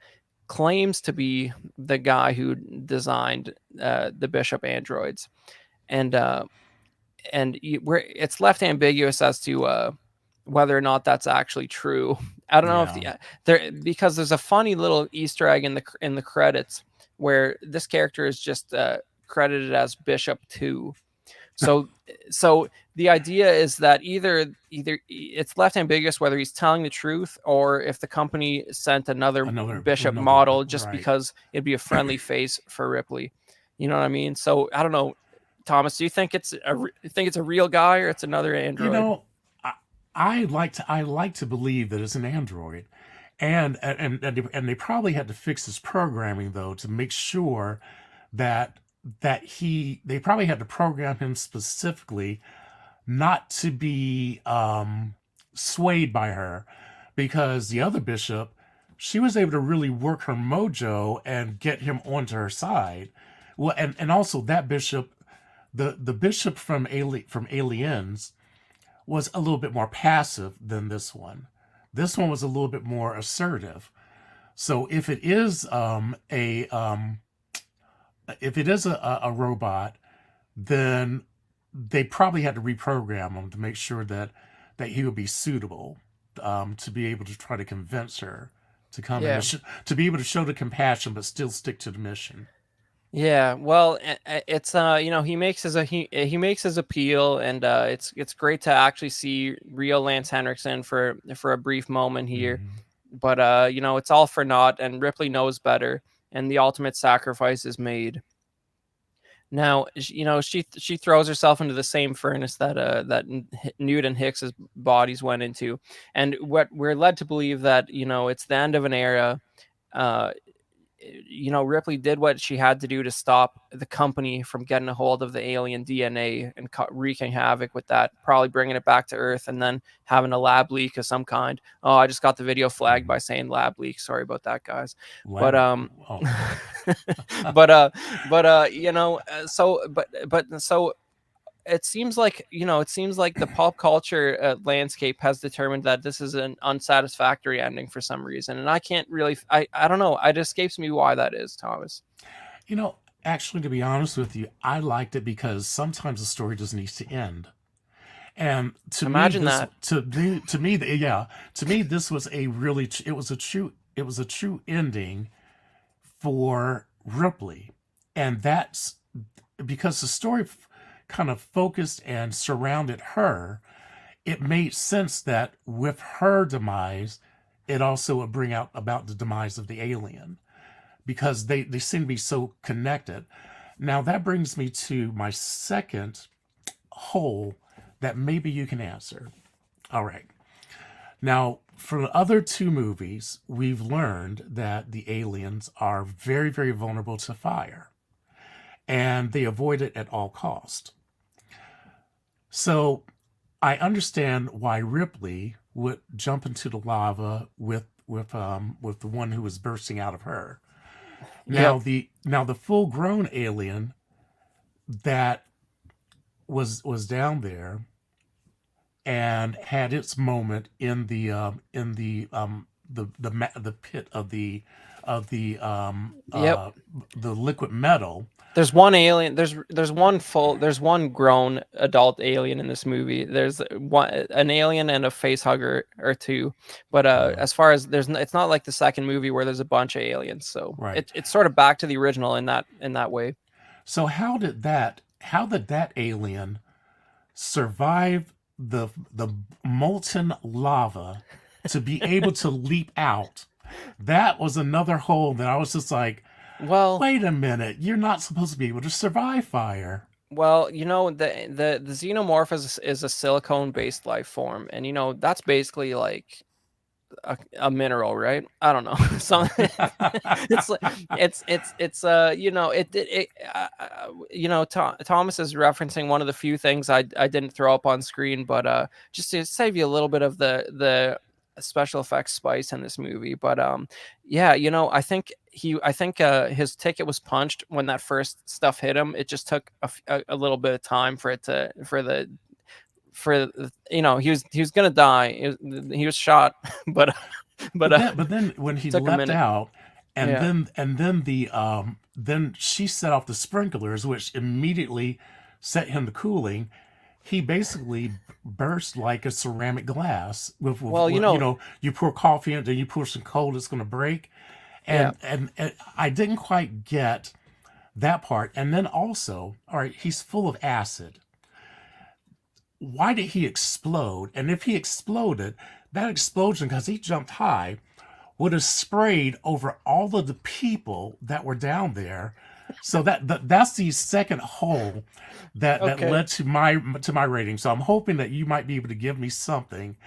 claims to be the guy who designed the Bishop androids. And it's left ambiguous as to whether or not that's actually true. I don't know if Yeah. there, because there's a funny little Easter egg in the credits where this character is just credited as Bishop 2. So so the idea is that either it's left ambiguous whether he's telling the truth or if the company sent another Bishop Another. model just Right. because it'd be a friendly face for Ripley. You know what I mean? So I don't know, Thomas. Do you think it's a real guy or it's another You android? know, I, I like to believe that it's an android, and they probably had to fix his programming though to make sure that they probably had to program him specifically not to be swayed by her, because the other bishop, she was able to really work her mojo and get him onto her side. Well, and also that bishop, the bishop from Aliens, was a little bit more passive than this one. This one was a little bit more assertive. So if it is a robot, then they probably had to reprogram him to make sure that he would be suitable, to be able to try to convince her to come in, Yeah. to be able to show the compassion but still stick to the mission. Yeah, well, it's you know, he makes his appeal, and it's great to actually see real Lance Henriksen for a brief moment here. Mhm. But you know, it's all for naught, and Ripley knows better, and the ultimate sacrifice is made. Now, you know, she throws herself into the same furnace that Newt and Hicks's bodies went into, and what we're led to believe that, you know, it's the end of an era. Uh, you know, Ripley did what she had to do to stop the company from getting a hold of the alien DNA and wreaking havoc with that, probably bringing it back to Earth and then having a lab leak of some kind. Oh, I just got the video flagged Mhm. by saying lab leak. Sorry about that, guys. But Lab. Oh. but you know, so it seems like, you know, it seems like the pop culture landscape has determined that this is an unsatisfactory ending for some reason, and I can't really, I don't know, it escapes me why that is, Thomas. You know, actually, to be honest with you, I liked it because sometimes the story just needs to end. And Imagine that. to me, this was a really, it was a true ending for Ripley. And that's because the story kind of focused and surrounded her. It made sense that with her demise, it also would bring out about the demise of the alien, because they seem to be so connected. Now that brings me to my second hole that maybe you can answer. All right. Now, for the other two movies, we've learned that the aliens are very, very vulnerable to fire, and they avoid it at all cost. So I understand why Ripley would jump into the lava with the one who was bursting out of her. Yep. Now the full grown alien that was down there and had its moment in the pit Yep. the liquid metal. There's one alien. There's one grown adult alien in this movie. There's an alien and a face hugger or two. But Uh, as far as it's not like the second movie where there's a bunch of aliens. So right. it's sort of back to the original in that way. So how did that alien survive the molten lava to be able to leap out? That was another hole that I was just like, Well, wait a minute, you're not supposed to be able to survive fire. well, you know, the xenomorph is a silicone based life form, and you know that's basically like a mineral, right? I don't know. So it's like it's you know, you know, Thomas is referencing one of the few things I didn't throw up on screen, but just to save you a little bit of the special effects spice in this movie. But yeah, you know, I think his ticket was punched when that first stuff hit him. It just took a little bit of time for it to for you know, he was gonna die. He was shot, but but But then when he took a leapt minute. out, and Yeah, then she set off the sprinklers, which immediately set him to cooling. He basically burst like a ceramic glass well, you you know, know, you pour coffee in, then you pour some cold, it's going to break. yeah, And I didn't quite get that part. And then also, all right, he's full of acid. Why did he explode? And if he exploded, that explosion, because he jumped high, would have sprayed over all of the people that were down there. So that's the second hole that Okay. led to my rating. So I'm hoping that you might be able to give me something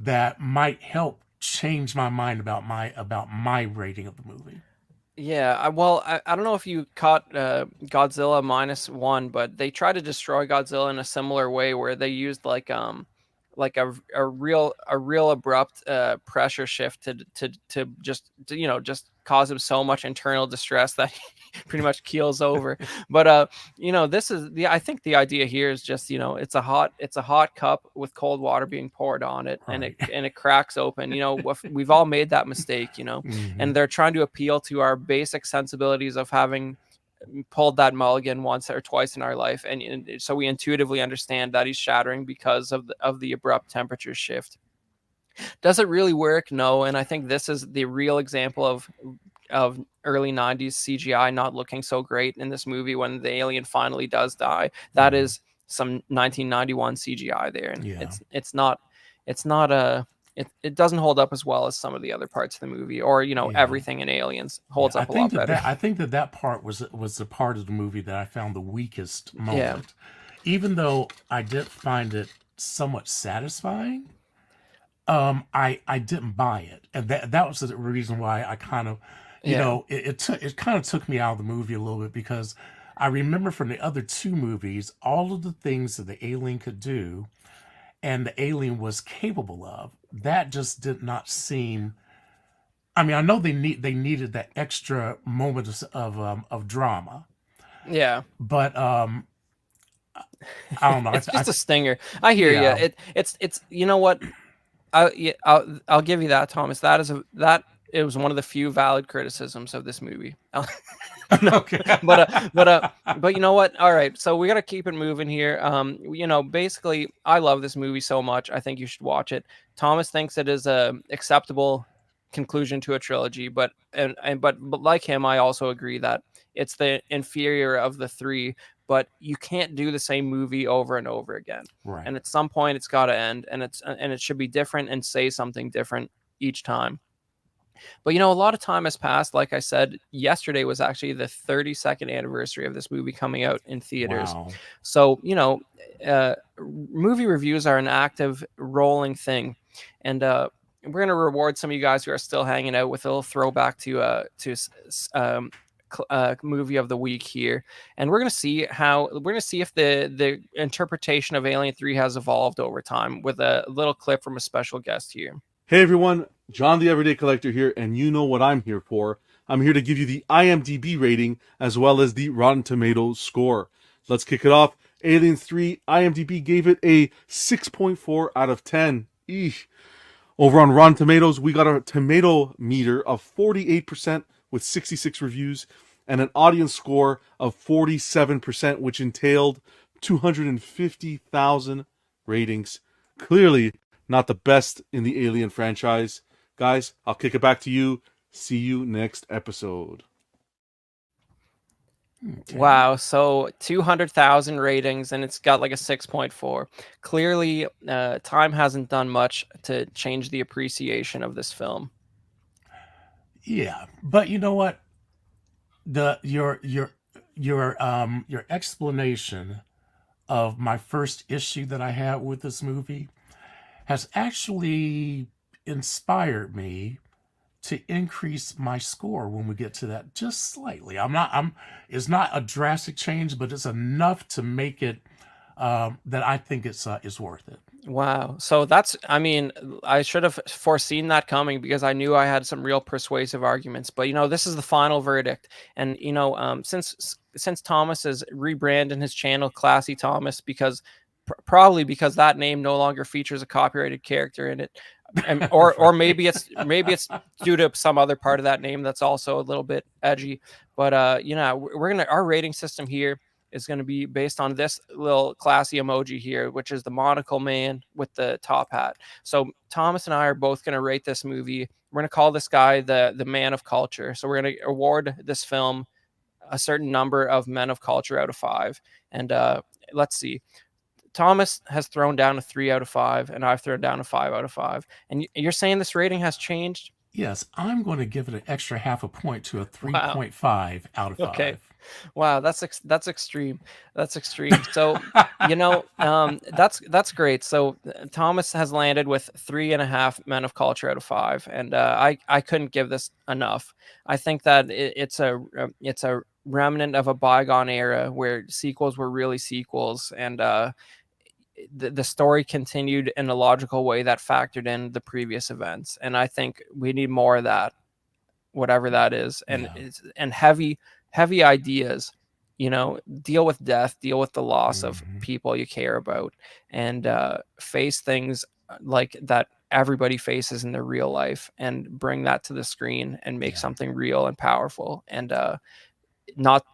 that might help change my mind about my rating of the movie. Yeah, I don't know if you caught Godzilla minus one, but they tried to destroy Godzilla in a similar way where they used like a real abrupt pressure shift to just just cause him so much internal distress that he pretty much keels over. But this is the I think the idea here is just it's a hot cup with cold water being poured on it, and it Right. and it cracks open. We've all made that mistake. Hmm. And they're trying to appeal to our basic sensibilities of having pulled that mulligan once or twice in our life, and so we intuitively understand that he's shattering because of the abrupt temperature shift. Does it really work? No. And I think this is the real example of early 90s CGI not looking so great in this movie when the alien finally does die. That Hmm. is some 1991 CGI there, and Yeah. it's not it doesn't hold up as well as some of the other parts of the movie, or Yeah. everything in Aliens Yeah, holds up a lot better. I think that part was the part of the movie that I found the weakest Yeah, moment, even though I did find it somewhat satisfying. I didn't buy it, and that was the reason why I kind of, yeah, it kind of took me out of the movie a little bit because I remember from the other two movies all of the things that the alien could do and the alien was capable of. That just did not seem. I mean, I know they needed that extra moment of drama, yeah. but I don't know. It's just a stinger. I hear you. Yeah. It's you know what, yeah, I'll give you that, Thomas. That it was one of the few valid criticisms of this movie. No, Okay. but you know what? All right, so we got to keep it moving here. Basically, I love this movie so much. I think you should watch it. Thomas thinks it is a acceptable conclusion to a trilogy, but like him, I also agree that it's the inferior of the three. But you can't do the same movie over and over again. Right. And at some point, it's got to end, and it should be different and say something different each time. But a lot of time has passed. Like I said, yesterday was actually the 32nd anniversary of this movie coming out in theaters. Wow. So, movie reviews are an active, rolling thing. And we're going to reward some of you guys who are still hanging out with a little throwback to movie of the week here. And we're going to see if the interpretation of Alien 3 has evolved over time with a little clip from a special guest here. Hey everyone, John the Everyday Collector here, and you know what I'm here for. I'm here to give you the IMDb rating as well as the Rotten Tomatoes score. Let's kick it off. Aliens 3, IMDb gave it a 6.4 out of 10. Eesh. Over on Rotten Tomatoes, we got a tomato meter of 48% with 66 reviews and an audience score of 47%, which entailed 250,000 ratings. Clearly, not the best in the Alien franchise. Guys, I'll kick it back to you. See you next episode. Okay. Wow, so 200,000 ratings and it's got like a 6.4. Clearly, time hasn't done much to change the appreciation of this film. Yeah, but you know what? The your explanation of my first issue that I had with this movie has actually inspired me to increase my score when we get to that just slightly. I'm it's not a drastic change, but it's enough to make it that I think it's is worth it. Wow. So I mean, I should have foreseen that coming because I knew I had some real persuasive arguments. But this is the final verdict, and since Thomas is rebranding his channel Classy Thomas because probably because that name no longer features a copyrighted character in it, and or maybe it's due to some other part of that name that's also a little bit edgy. But we're gonna our rating system here is going to be based on this little classy emoji here, which is the monocle man with the top hat. So Thomas and I are both going to rate this movie. We're going to call this guy the man of culture. So we're going to award this film a certain number of men of culture out of 5. And let's see. Thomas has thrown down a 3 out of 5, and I've thrown down a 5 out of 5. And you're saying this rating has changed? Yes, I'm going to give it an extra half a point to a Wow. 3.5 out of Okay. 5. Wow, that's extreme. That's extreme. So, that's great. So Thomas has landed with 3.5 Men of Culture out of 5, and I couldn't give this enough. I think that it's a remnant of a bygone era where sequels were really sequels, and the story continued in a logical way that factored in the previous events. And I think we need more of that, whatever that is, and Yeah. and heavy ideas, deal with death, deal with the loss of Hmm. people you care about, and face things like that everybody faces in their real life, and bring that to the screen and make Yeah. something real and powerful, and not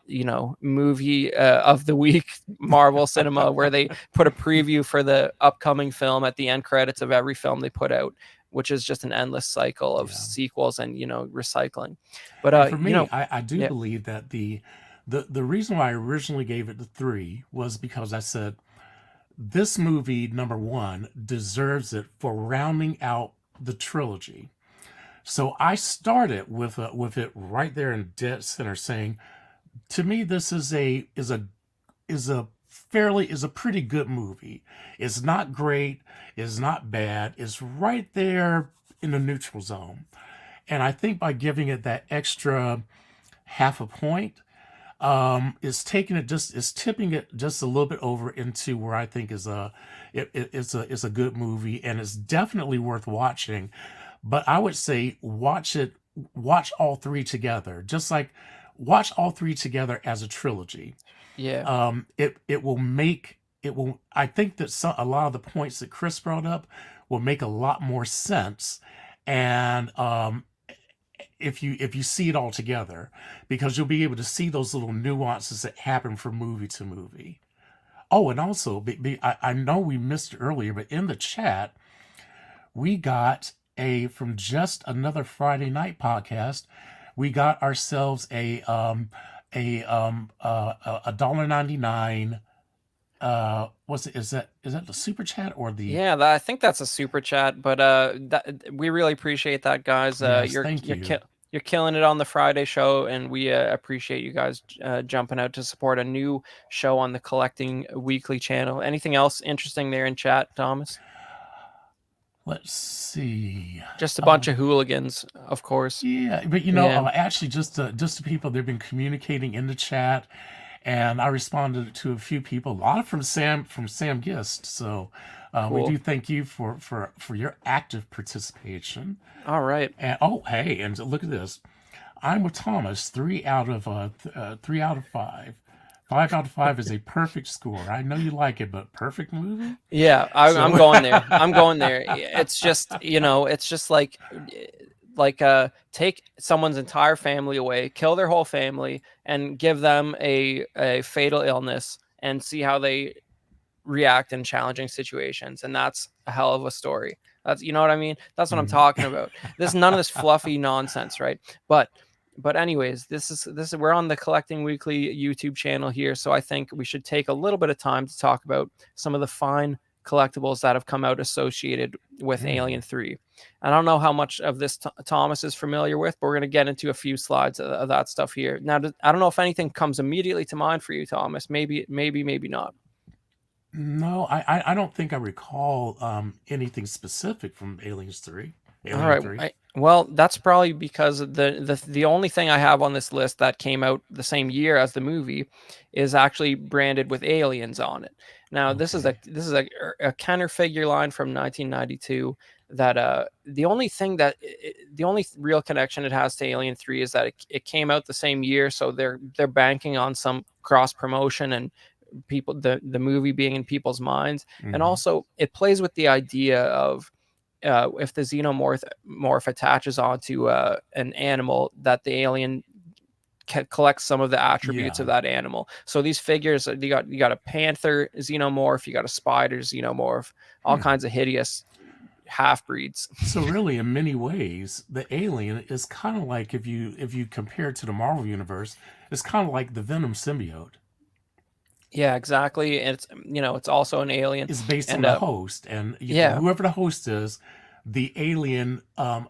movie of the week Marvel cinema where they put a preview for the upcoming film at the end credits of every film they put out, which is just an endless cycle of Yeah. sequels and recycling. But And for me, I do yeah, believe that the reason why I originally gave it the 3 was because I said this movie, number one, deserves it for rounding out the trilogy. So I started with it right there in dead center, saying, to me, this is a pretty good movie. It's not great, it's not bad, it's right there in the neutral zone. And I think by giving it that extra half a point, is tipping it just a little bit over into where I think it's a good movie, and it's definitely worth watching. But I would say watch all three together, just like watch all three together as a trilogy. yeah, It will I think that a lot of the points that Chris brought up will make a lot more sense, and if you see it all together, because you'll be able to see those little nuances that happen from movie to movie. Oh, and also, I know we missed it earlier, but in the chat, we got from Just Another Friday Night podcast, we got ourselves a $1.99. What's it? Is that the super chat or the? yeah. I think that's a super chat, but we really appreciate that, guys. Yes, thank you. You're killing it on the Friday show, and we appreciate you guys jumping out to support a new show on the Collecting Weekly channel. Anything else interesting there in chat, Thomas? Let's see. Just a bunch of hooligans, of course. Yeah, but Yeah, actually, just the people they've been communicating in the chat, and I responded to a few people, a lot of from Sam Gist. So we cool. do thank you for your active participation. All right. And hey, and look at this. I'm with Thomas. 3 out of 5. 5 out of 5 is a perfect score. I know you like it, but perfect movie. Yeah, I'm So going there. I'm going there. It's just, it's just like take someone's entire family away, kill their whole family, and give them a fatal illness, and see how they react in challenging situations. And that's a hell of a story. That's, you know what I mean? That's what I'm mm, talking about. This none of this fluffy nonsense, right? But anyways, this is we're on the Collecting Weekly YouTube channel here, so I think we should take a little bit of time to talk about some of the fine collectibles that have come out associated with Alien 3. I don't know how much of this Thomas is familiar with, but we're going to get into a few slides of that stuff here. Now, I don't know if anything comes immediately to mind for you, Thomas. Maybe not. no, I don't think I recall anything specific from Aliens 3. All Alien right. 3. Well, that's probably because the only thing I have on this list that came out the same year as the movie is actually branded with aliens on it. Now, this is a Kenner figure line from 1992 that the only real connection it has to Alien 3 is that it came out the same year, so they're banking on some cross promotion and the movie being in people's minds. And Mhm. also it plays with the idea of if the xenomorph attaches onto an animal, that the alien collects some of the attributes Yeah. of that animal. So these figures, you got a panther xenomorph, you got a spider xenomorph, all kinds of hideous half breeds. So really, in many ways, the alien is kind of like, if you compare it to the Marvel universe, it's kind of like the Venom symbiote. Yeah, exactly. And it's also an alien. It's based on And the host, and yeah, whoever the host is, the alien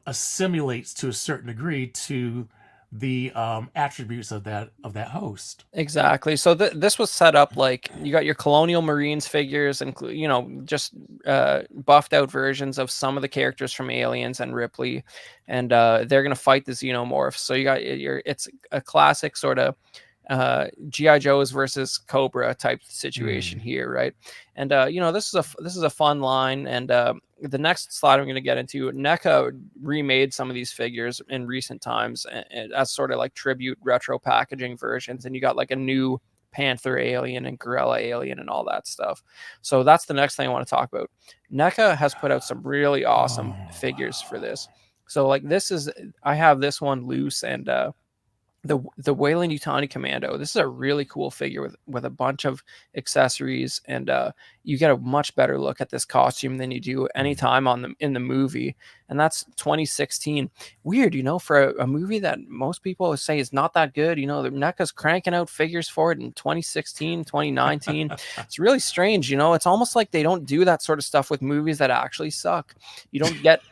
assimilates to a certain degree to the attributes of that host. Exactly. So this was set up like you got your Colonial Marines figures, and just buffed out versions of some of the characters from Aliens and Ripley, and they're gonna fight the Xenomorphs. So you got it's a classic sort of GI Joes versus Cobra type situation Mm. here, right? And this is a fun line. And the next slide I'm going to get into, NECA remade some of these figures in recent times as sort of like tribute retro packaging versions, and you got like a new Panther alien and Gorilla alien and all that stuff. So that's the next thing I want to talk about. NECA has put out some really awesome Oh, figures for this. So like I have this one loose, and the Weyland-Yutani Commando. This is a really cool figure with a bunch of accessories, and you get a much better look at this costume than you do anytime in the movie. And that's 2016. Weird, for a movie that most people say is not that good. The NECA's cranking out figures for it in 2016, 2019. It's really strange. It's almost like they don't do that sort of stuff with movies that actually suck. You don't get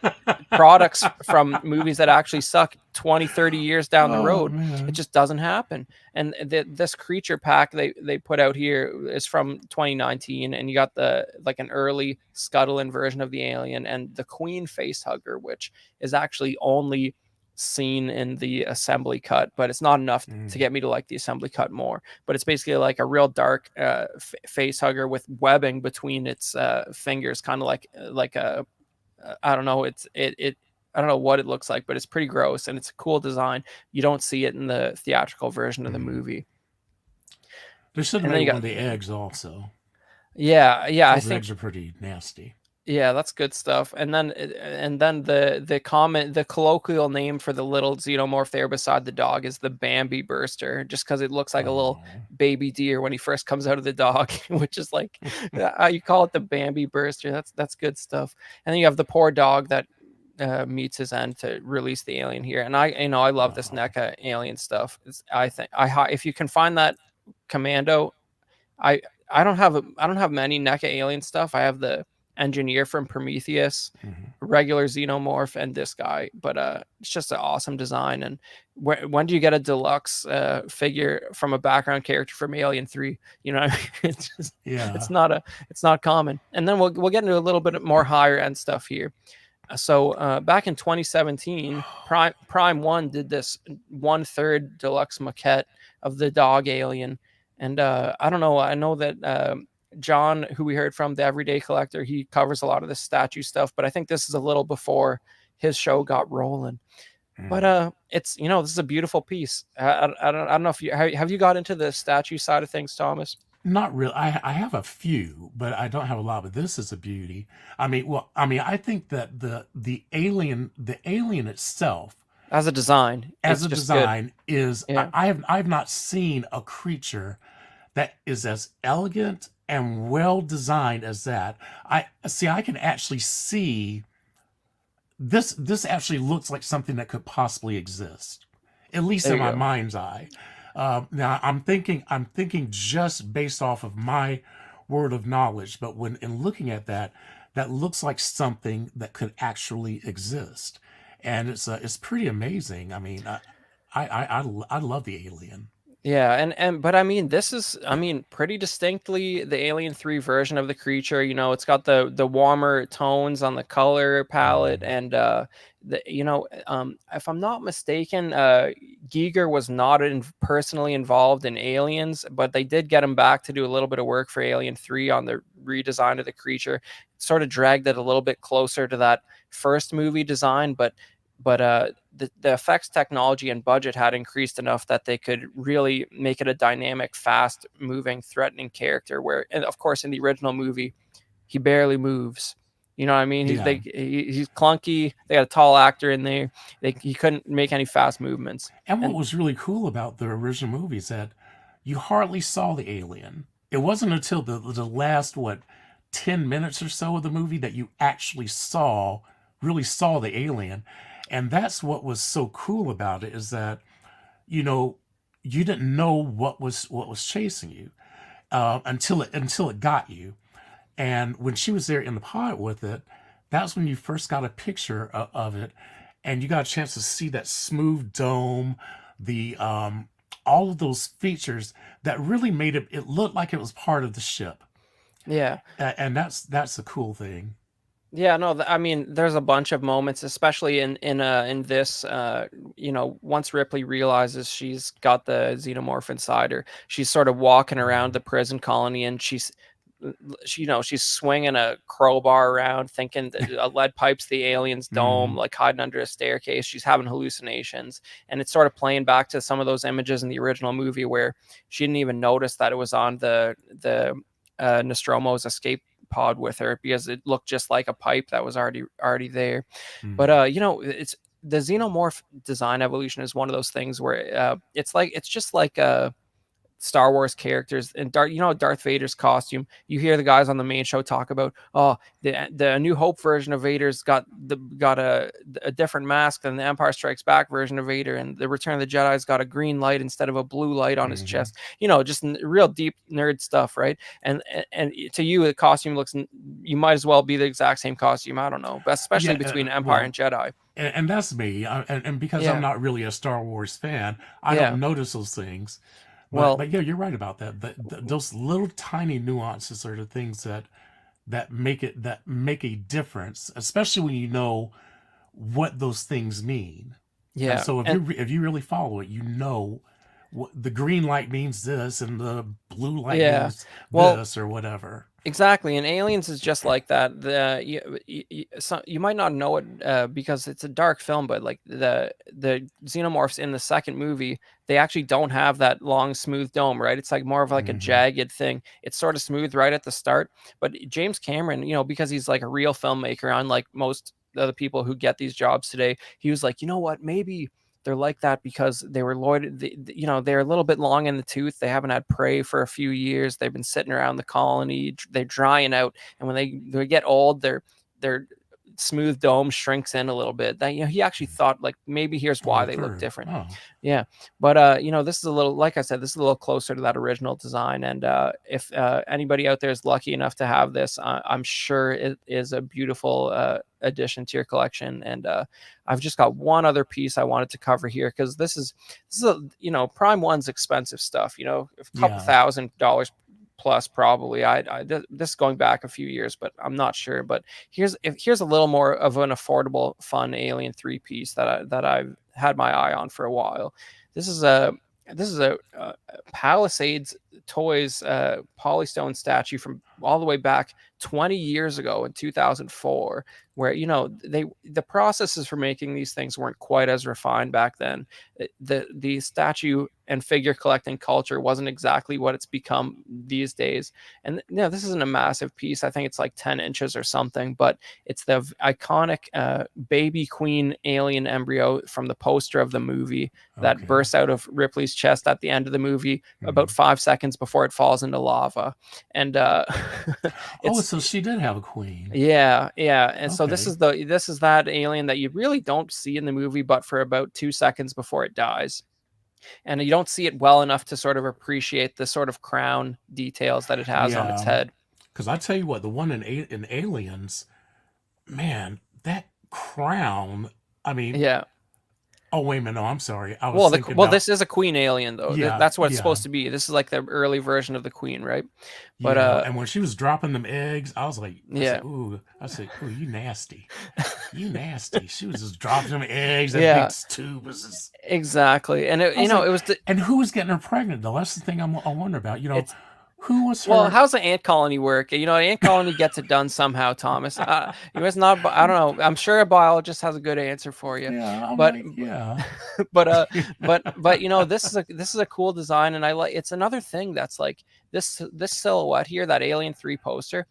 products from movies that actually suck 20, 30 years down the oh road. It man. just doesn't happen. And this creature pack they put out here is from 2019, and you got an early Scuttlin version of the alien and the Queen face hugger, which is actually only seen in the assembly cut, but it's not enough to Mm. get me to like the assembly cut more. But it's basically like a real dark face hugger with webbing between its fingers, kind of like a I don't know. I don't know what it looks like, but it's pretty gross, and it's a cool design. You don't see it in the theatrical version of the Mm. movie. They should have And then made you one got of the eggs also. yeah, I Those think eggs are pretty nasty. yeah, that's good stuff. And then the colloquial name for the little xenomorph there beside the dog is the Bambi Burster, just because it looks like a little Oh. baby deer when he first comes out of the dog, which is like how you call it, the Bambi Burster. That's good stuff. And then you have the poor dog that meets his end to release the alien here. And I love this Oh. NECA alien stuff. I think if you can find that Commando, I I don't have many NECA alien stuff. I have the engineer from Prometheus, Mhm. regular xenomorph, and this guy. But it's just an awesome design. And when do you get a deluxe figure from a background character from Alien 3? What I mean? Yeah. It's not common. And then we'll get into a little bit more higher end stuff here. So back in 2017, Prime One did this 1/3 deluxe maquette of the dog alien, and I don't know. I know that John, who we heard from, the Everyday Collector, he covers a lot of the statue stuff, but I think this is a little before his show got rolling. But Mm. it's this is a beautiful piece. I don't know if you have you got into the statue side of things, Thomas, Not really. I have a few, but I don't have a lot. But this is a beauty. I think that the alien itself as a design. as It's a just good. design is Yeah, I've not seen a creature that is as elegant and well designed as that. I can actually see this actually looks like something that could possibly exist, at least there in you my go. mind's eye. Now I'm thinking just based off of my word of knowledge, but when in looking at that, that looks like something that could actually exist, and it's pretty amazing. I mean, I love the alien. Yeah, and but I mean, this is pretty distinctly the Alien 3 version of the creature. It's got the warmer tones on the color palette, Mm, and if I'm not mistaken, Giger was not personally involved in Aliens, but they did get him back to do a little bit of work for Alien 3 on the redesign of the creature. Sort of dragged it a little bit closer to that first movie design, but the effects technology and budget had increased enough that they could really make it a dynamic, fast moving, threatening character, where, and of course, in the original movie he barely moves. You know what I mean? yeah. He's clunky. They got a tall actor in there. He couldn't make any fast movements. And what And was really cool about the original movie is that you hardly saw the alien. It wasn't until the last 10 minutes or so of the movie that you actually really saw the alien. And that's what was so cool about it, is that you know you didn't know what was chasing you until it got you. And when she was there in the pod with it, that's when you first got a picture of it, and you got a chance to see that smooth dome, the all of those features that really made it look like it was part of the ship. Yeah. And that's the cool thing. Yeah, no, I mean, there's a bunch of moments, especially in this, once Ripley realizes she's got the xenomorph inside her, she's sort of walking around Mhm. the prison colony, and she's swinging a crowbar around, thinking that a lead pipe's the alien's dome, Mhm. like hiding under a staircase. She's having hallucinations, and it's sort of playing back to some of those images in the original movie where she didn't even notice that it was on the Nostromo's escape pod with her because it looked just like a pipe that was already there. But Mhm. it's the xenomorph design evolution is one of those things where it's just like Star Wars characters and Darth Vader's costume. You hear the guys on the main show talk about, oh, the New Hope version of Vader's got a different mask than the Empire Strikes Back version of Vader, and the Return of the Jedi's got a green light instead of a blue light on his Mhm. chest. Just real deep nerd stuff, right? And to you, the costume looks. You might as well be the exact same costume. I don't know, but especially Yeah, between Empire and well, Jedi. and that's me. And because I'm Yeah, not really a Star Wars fan, I yeah. don't notice those things. Well, But yeah, you're right about that. Those little tiny nuances are the things that make a difference, especially when you know what those things mean. And yeah, so and if you really follow it, you know what the green light means this and the blue light yeah. means Well, this or whatever. exactly, and Aliens is just like that. You might not know it because it's a dark film, but like the xenomorphs in the second movie, they actually don't have that long, smooth dome, right? It's like more of like a Hmm. jagged thing. It's sort of smooth right at the start, but James Cameron, because he's like a real filmmaker, unlike most of the people who get these jobs today, he was like, you know what, maybe they're like that because they were loaded. They're a little bit long in the tooth. They haven't had prey for a few years. They've been sitting around the colony. They're drying out, and when they get old, their smooth dome shrinks in a little bit. That he actually thought like maybe here's Oh, why the they look curve. different. Oh, Yeah, but this is a little, like I said, this is a little closer to that original design. And if anybody out there is lucky enough to have this, I'm sure it is a beautiful addition to your collection. And I've just got one other piece I wanted to cover here because this is a Prime One's expensive stuff. A couple yeah. $1,000 plus probably. This is going back a few years, but I'm not sure. But here's a little more of an affordable, fun Alien 3 piece that I've had my eye on for a while. This is a Palisades Toys Polystone statue from all the way back 20 years ago in 2004, where the processes for making these things weren't quite as refined back then. The statue and figure collecting culture wasn't exactly what it's become these days. And this isn't a massive piece. I think it's like 10 inches or something, but it's the iconic baby queen alien embryo from the poster of the movie that Okay. bursts out of Ripley's chest at the end of the movie about Hmm. 5 seconds before it falls into lava. And Oh, it's so she did have a queen. yeah. And so this Okay. is that alien that you really don't see in the movie, but for about 2 seconds before it dies. And you don't see it well enough to sort of appreciate the sort of crown details that it has on its Yeah. head. Because I tell you what, the one in Aliens, man, that crown. I mean, Yeah. oh wait a minute, no, I'm sorry. I was Well, thinking about this is a queen alien though. yeah, That's what it's yeah, supposed to be. This is like the early version of the queen, right? But yeah. And when she was dropping them eggs, I yeah, said, ooh, you nasty, you nasty. She was just dropping them eggs. That big yeah, tube was just. exactly. And I was like, it was and who was getting her pregnant though? That's the thing I wonder about. it's Who was well, her? how's the ant colony work? An ant colony gets it done somehow, Thomas. It was not. I don't know. I'm sure a biologist has a good answer for you, Yeah, I'm but like, yeah. but this is a cool design, and I like. It's another thing that's like this silhouette here, that Alien 3 poster,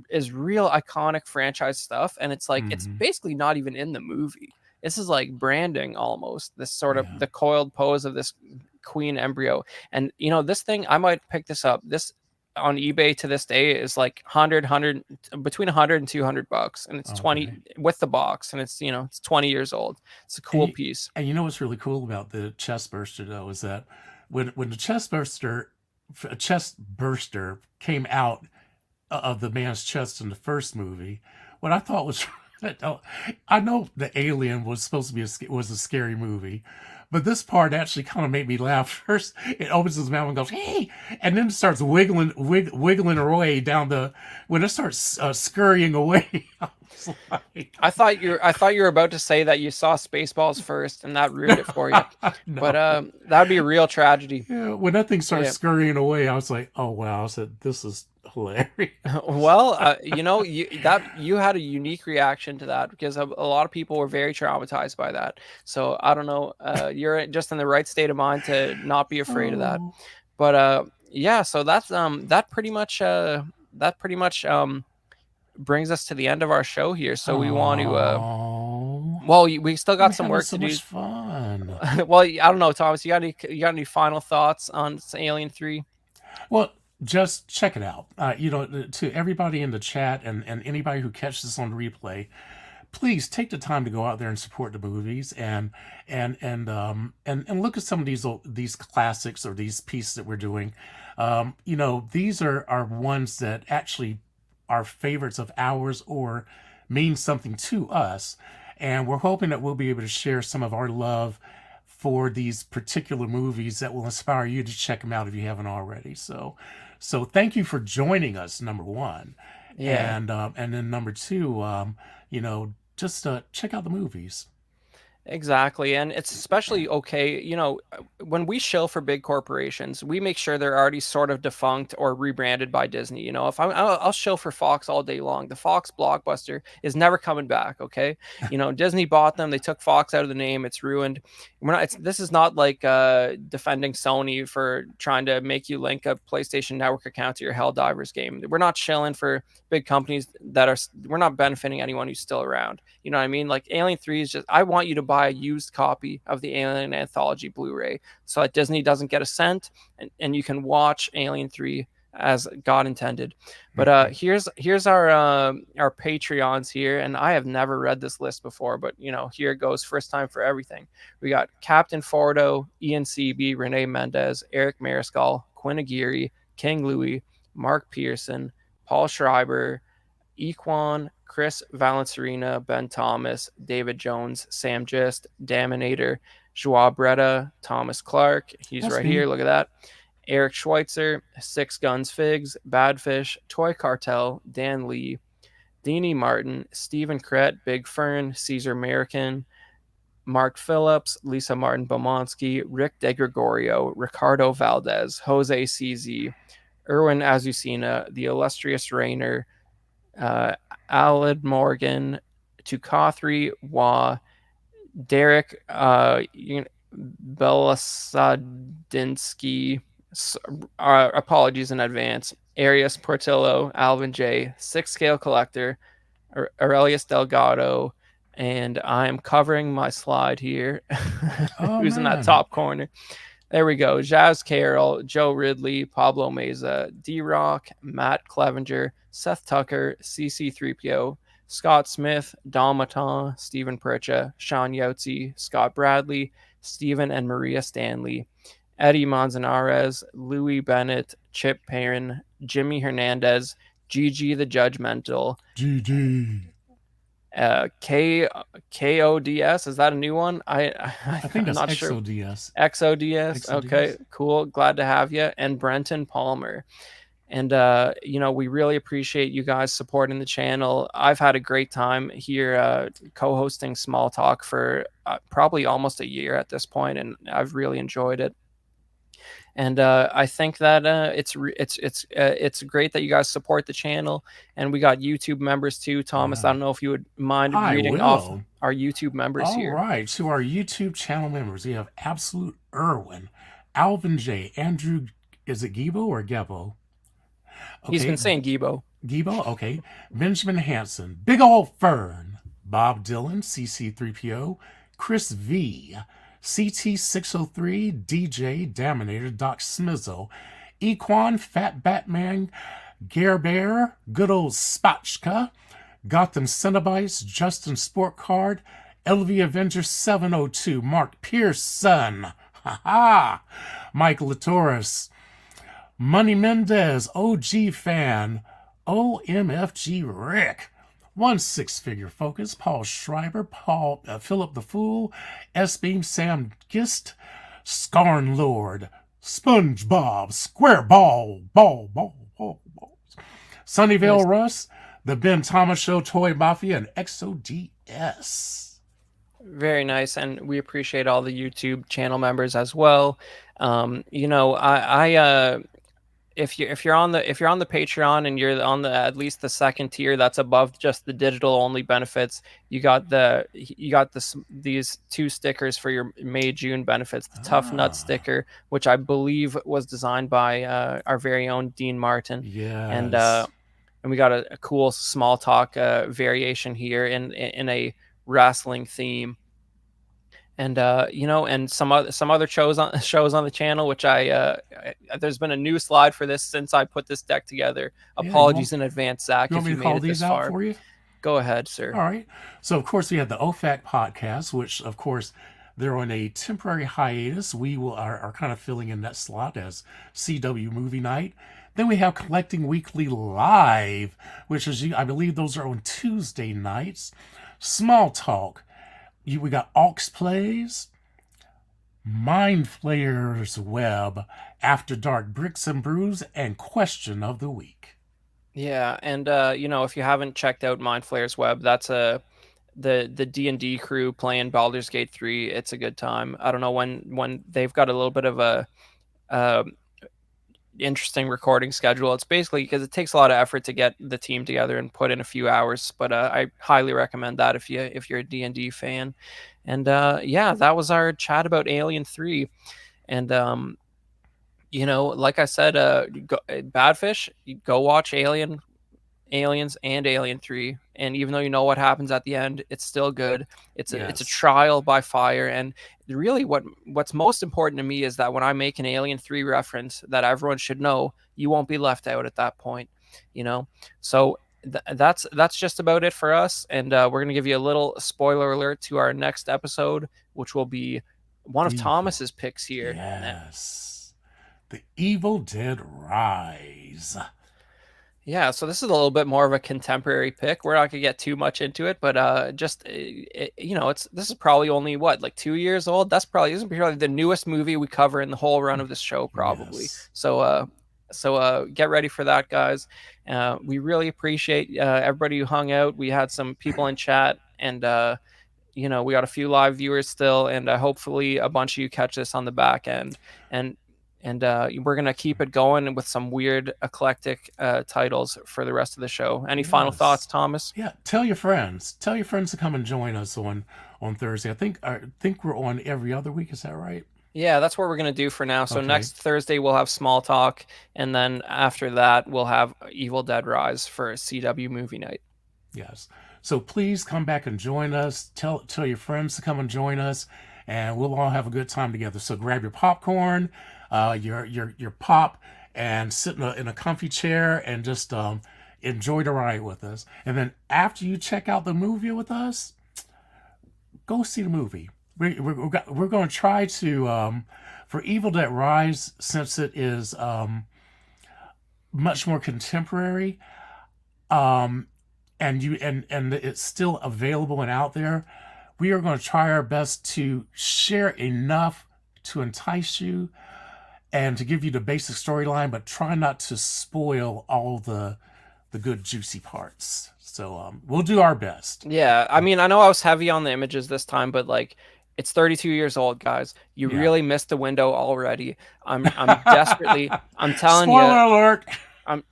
is real iconic franchise stuff, and it's like it's Hmm. basically not even in the movie. This is like branding almost. This sort of Yeah. the coiled pose of this queen embryo, and this thing I might pick this up. This on eBay to this day is like 100 between 100 and $200, and it's 20 Okay. with the box, and it's 20 years old. It's a And cool you, piece. and you know what's really cool about the chest burster though is that when the chest burster came out of the man's chest in the first movie, what I thought was No, I know the Alien was supposed to be was a scary movie, but this part actually kind of made me laugh. First, it opens his mouth and goes, "Hey," and then it starts wiggling away down the. When it starts scurrying away, I was like, I thought you were about to say that you saw Spaceballs first, and that ruined it for you. But no. that'd be a real tragedy. Yeah, when that thing starts Yeah. scurrying away, I was like, "Oh wow!" I said, "This is hilarious." Well, you had a unique reaction to that because a lot of people were very traumatized by that. So I don't know. You're just in the right state of mind to not be afraid of that. Oh, But yeah. So that pretty much brings us to the end of our show here. So we want to oh, well, we still got we're some having work so to do. much fun. Well, I don't know, Thomas. You got any final thoughts on Alien 3? Well, just check it out. To everybody in the chat and anybody who catches this on replay, please take the time to go out there and support the movies and look at some of these classics or these pieces that we're doing. These are ones that actually are favorites of ours or mean something to us, and we're hoping that we'll be able to share some of our love for these particular movies that will inspire you to check them out if you haven't already. So thank you for joining us. Number one, Yeah. and then number two, just check out the movies. Exactly. And it's especially okay, when we shill for big corporations, we make sure they're already sort of defunct or rebranded by Disney. If I'll shill for Fox all day long. The Fox blockbuster is never coming back. Okay. Disney bought them. They took Fox out of the name. It's ruined. This is not like defending Sony for trying to make you link a PlayStation Network account to your Helldivers game. We're not shilling for big companies we're not benefiting anyone who's still around. You know what I mean? Like Alien 3 is just, I want you to buy a used copy of the Alien Anthology Blu-ray so that Disney doesn't get a cent and you can watch Alien 3 as God intended. But here's our Patreons here, and I have never read this list before, but here it goes. First time for everything. We got Captain Fordo, Ian Seaby, Renee Mendez, Eric Mariscal, Quinn Aguirre, King Louis, Mark Pearson, Paul Schreiber, Equan, Chris Valencerina, Ben Thomas, David Jones, Sam Gist, Daminator, Joao Bretta, Thomas Clark. He's That's right me. here. Look at that. Eric Schweitzer, Six Guns Figs, Badfish, Toy Cartel, Dan Lee, Deanie Martin, Stephen Kret, Big Fern, Caesar American, Mark Phillips, Lisa Martin Bomonsky, Rick De Gregorio, Ricardo Valdez, Jose CZ, Erwin Azucena, the illustrious Rainer, Alad Morgan, Tukathri Wa, Derek Belasadinsky, apologies in advance, Arias Portillo, Alvin J, Six Scale Collector, Aurelius Delgado, and I'm covering my slide here. Oh, Who's in that man. top corner? There we go. Jazz Carroll, Joe Ridley, Pablo Meza, D-Rock, Matt Clevenger, Seth Tucker, CC3PO, Scott Smith, Don Matan, Stephen Percha, Sean Yotzi, Scott Bradley, Stephen and Maria Stanley, Eddie Manzanares, Louis Bennett, Chip Perrin, Jimmy Hernandez, Gigi the Judgmental, GG. KODS. Is that a new one? I think I'm that's not sure. XODS. XODS. Okay, cool. Glad to have you. And Brenton Palmer. And, we really appreciate you guys supporting the channel. I've had a great time here co-hosting Small Talk for probably almost a year at this point, and I've really enjoyed it. And I think that it's great that you guys support the channel, and we got YouTube members too. Thomas, Yeah. I don't know if you would mind I reading will. off our YouTube members All here. right. To our YouTube channel members, we have Absolute Irwin, Alvin J, Andrew, is it Gibo or Gebo? Okay. He's been saying Gibo. Gibo, okay. Benjamin Hanson, Big Ol' Fern, Bob Dylan, CC3PO, Chris V, CT603, DJ, Daminator, Doc Smizzo, Equan, Fat Batman, Gare Bear, Good Old Spotchka, Gotham Cenobites, Justin Sportcard, LV Avenger 702, Mark Pearson, haha, Mike Latoris, Money Mendez, OG Fan, OMFG Rick, One six-figure focus, Paul Schreiber, Philip the Fool, S-Beam, Sam Gist, Scarn Lord, SpongeBob, Square Ball. Sunnyvale Nice. Russ, The Ben Thomas Show, Toy Mafia, and XODS. Very nice, and we appreciate all the YouTube channel members as well. You know, if you're on the Patreon and you're on the at least the second tier that's above just the digital only benefits, you got these two stickers for your May-June benefits. The Tough Nut sticker, which I believe was designed by our very own Dean Martin, and Yes. and we got a cool small talk variation here in a wrestling theme. And you know, and some other shows on the channel, which there's been a new slide for this since I put this deck together. Yeah, Apologies in advance, Zach, You want if me you to made call it this these out far. for you? Go ahead, sir. All right. So, of course, we have the OFAC podcast, which, of course, they're on a temporary hiatus. We are kind of filling in that slot as CW Movie Night. Then we have Collecting Weekly Live, which is, I believe those are on Tuesday nights. Small Talk. We got Aux Plays, Mind Flayers Web, After Dark Bricks and Brews, and Question of the Week. Yeah, and you know, if you haven't checked out Mind Flayers Web, that's the D&D crew playing Baldur's Gate 3. It's a good time. I don't know when they've got a little bit of a interesting recording schedule. It's basically because it takes a lot of effort to get the team together and put in a few hours, but I highly recommend that if you're a D&D fan. And yeah, that was our chat about Alien 3. And you know, like I said, Badfish, go watch Aliens and Alien 3, and even though you know what happens at the end, it's still good. It's a trial by fire, and really what's most important to me is that when I make an Alien 3 reference that everyone should know, you won't be left out at that point, you know. So that's just about it for us, and we're gonna give you a little spoiler alert to our next episode, which will be one of Thomas's picks here. Yes, The Evil Dead Rise. Yeah, so this is a little bit more of a contemporary pick. We're not gonna get too much into it, but just you know, this is probably only like 2 years old. This is probably the newest movie we cover in the whole run of this show, probably. Yes. So get ready for that, guys. We really appreciate everybody who hung out. We had some people in chat, and you know, we got a few live viewers still, and hopefully a bunch of you catch this on the back end. And we're going to keep it going with some weird, eclectic titles for the rest of the show. Any final thoughts, Thomas? Yeah, tell your friends. Tell your friends to come and join us on Thursday. I think we're on every other week. Is that right? Yeah, that's what we're going to do for now. So Okay. next Thursday, we'll have Small Talk. And then after that, we'll have Evil Dead Rise for CW Movie Night. Yes. So please come back and join us. Tell your friends to come and join us, and we'll all have a good time together. So grab your popcorn, your pop, and sit in a comfy chair and just enjoy the ride with us. And then after you check out the movie with us, go see the movie. We're going to try to for Evil Dead Rise, since it is much more contemporary, and it's still available and out there. We are going to try our best to share enough to entice you and to give you the basic storyline, but try not to spoil all the good juicy parts. So we'll do our best. Yeah, I mean, I know I was heavy on the images this time, but like, it's 32 years old, guys. You really missed the window already. I'm desperately. I'm telling you. Spoiler alert. I'm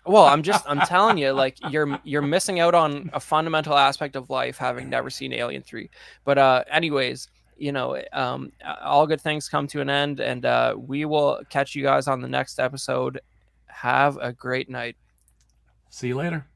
telling you, like, you're missing out on a fundamental aspect of life having never seen Alien 3. But anyways, you know, all good things come to an end, and we will catch you guys on the next episode. Have a great night. See you later.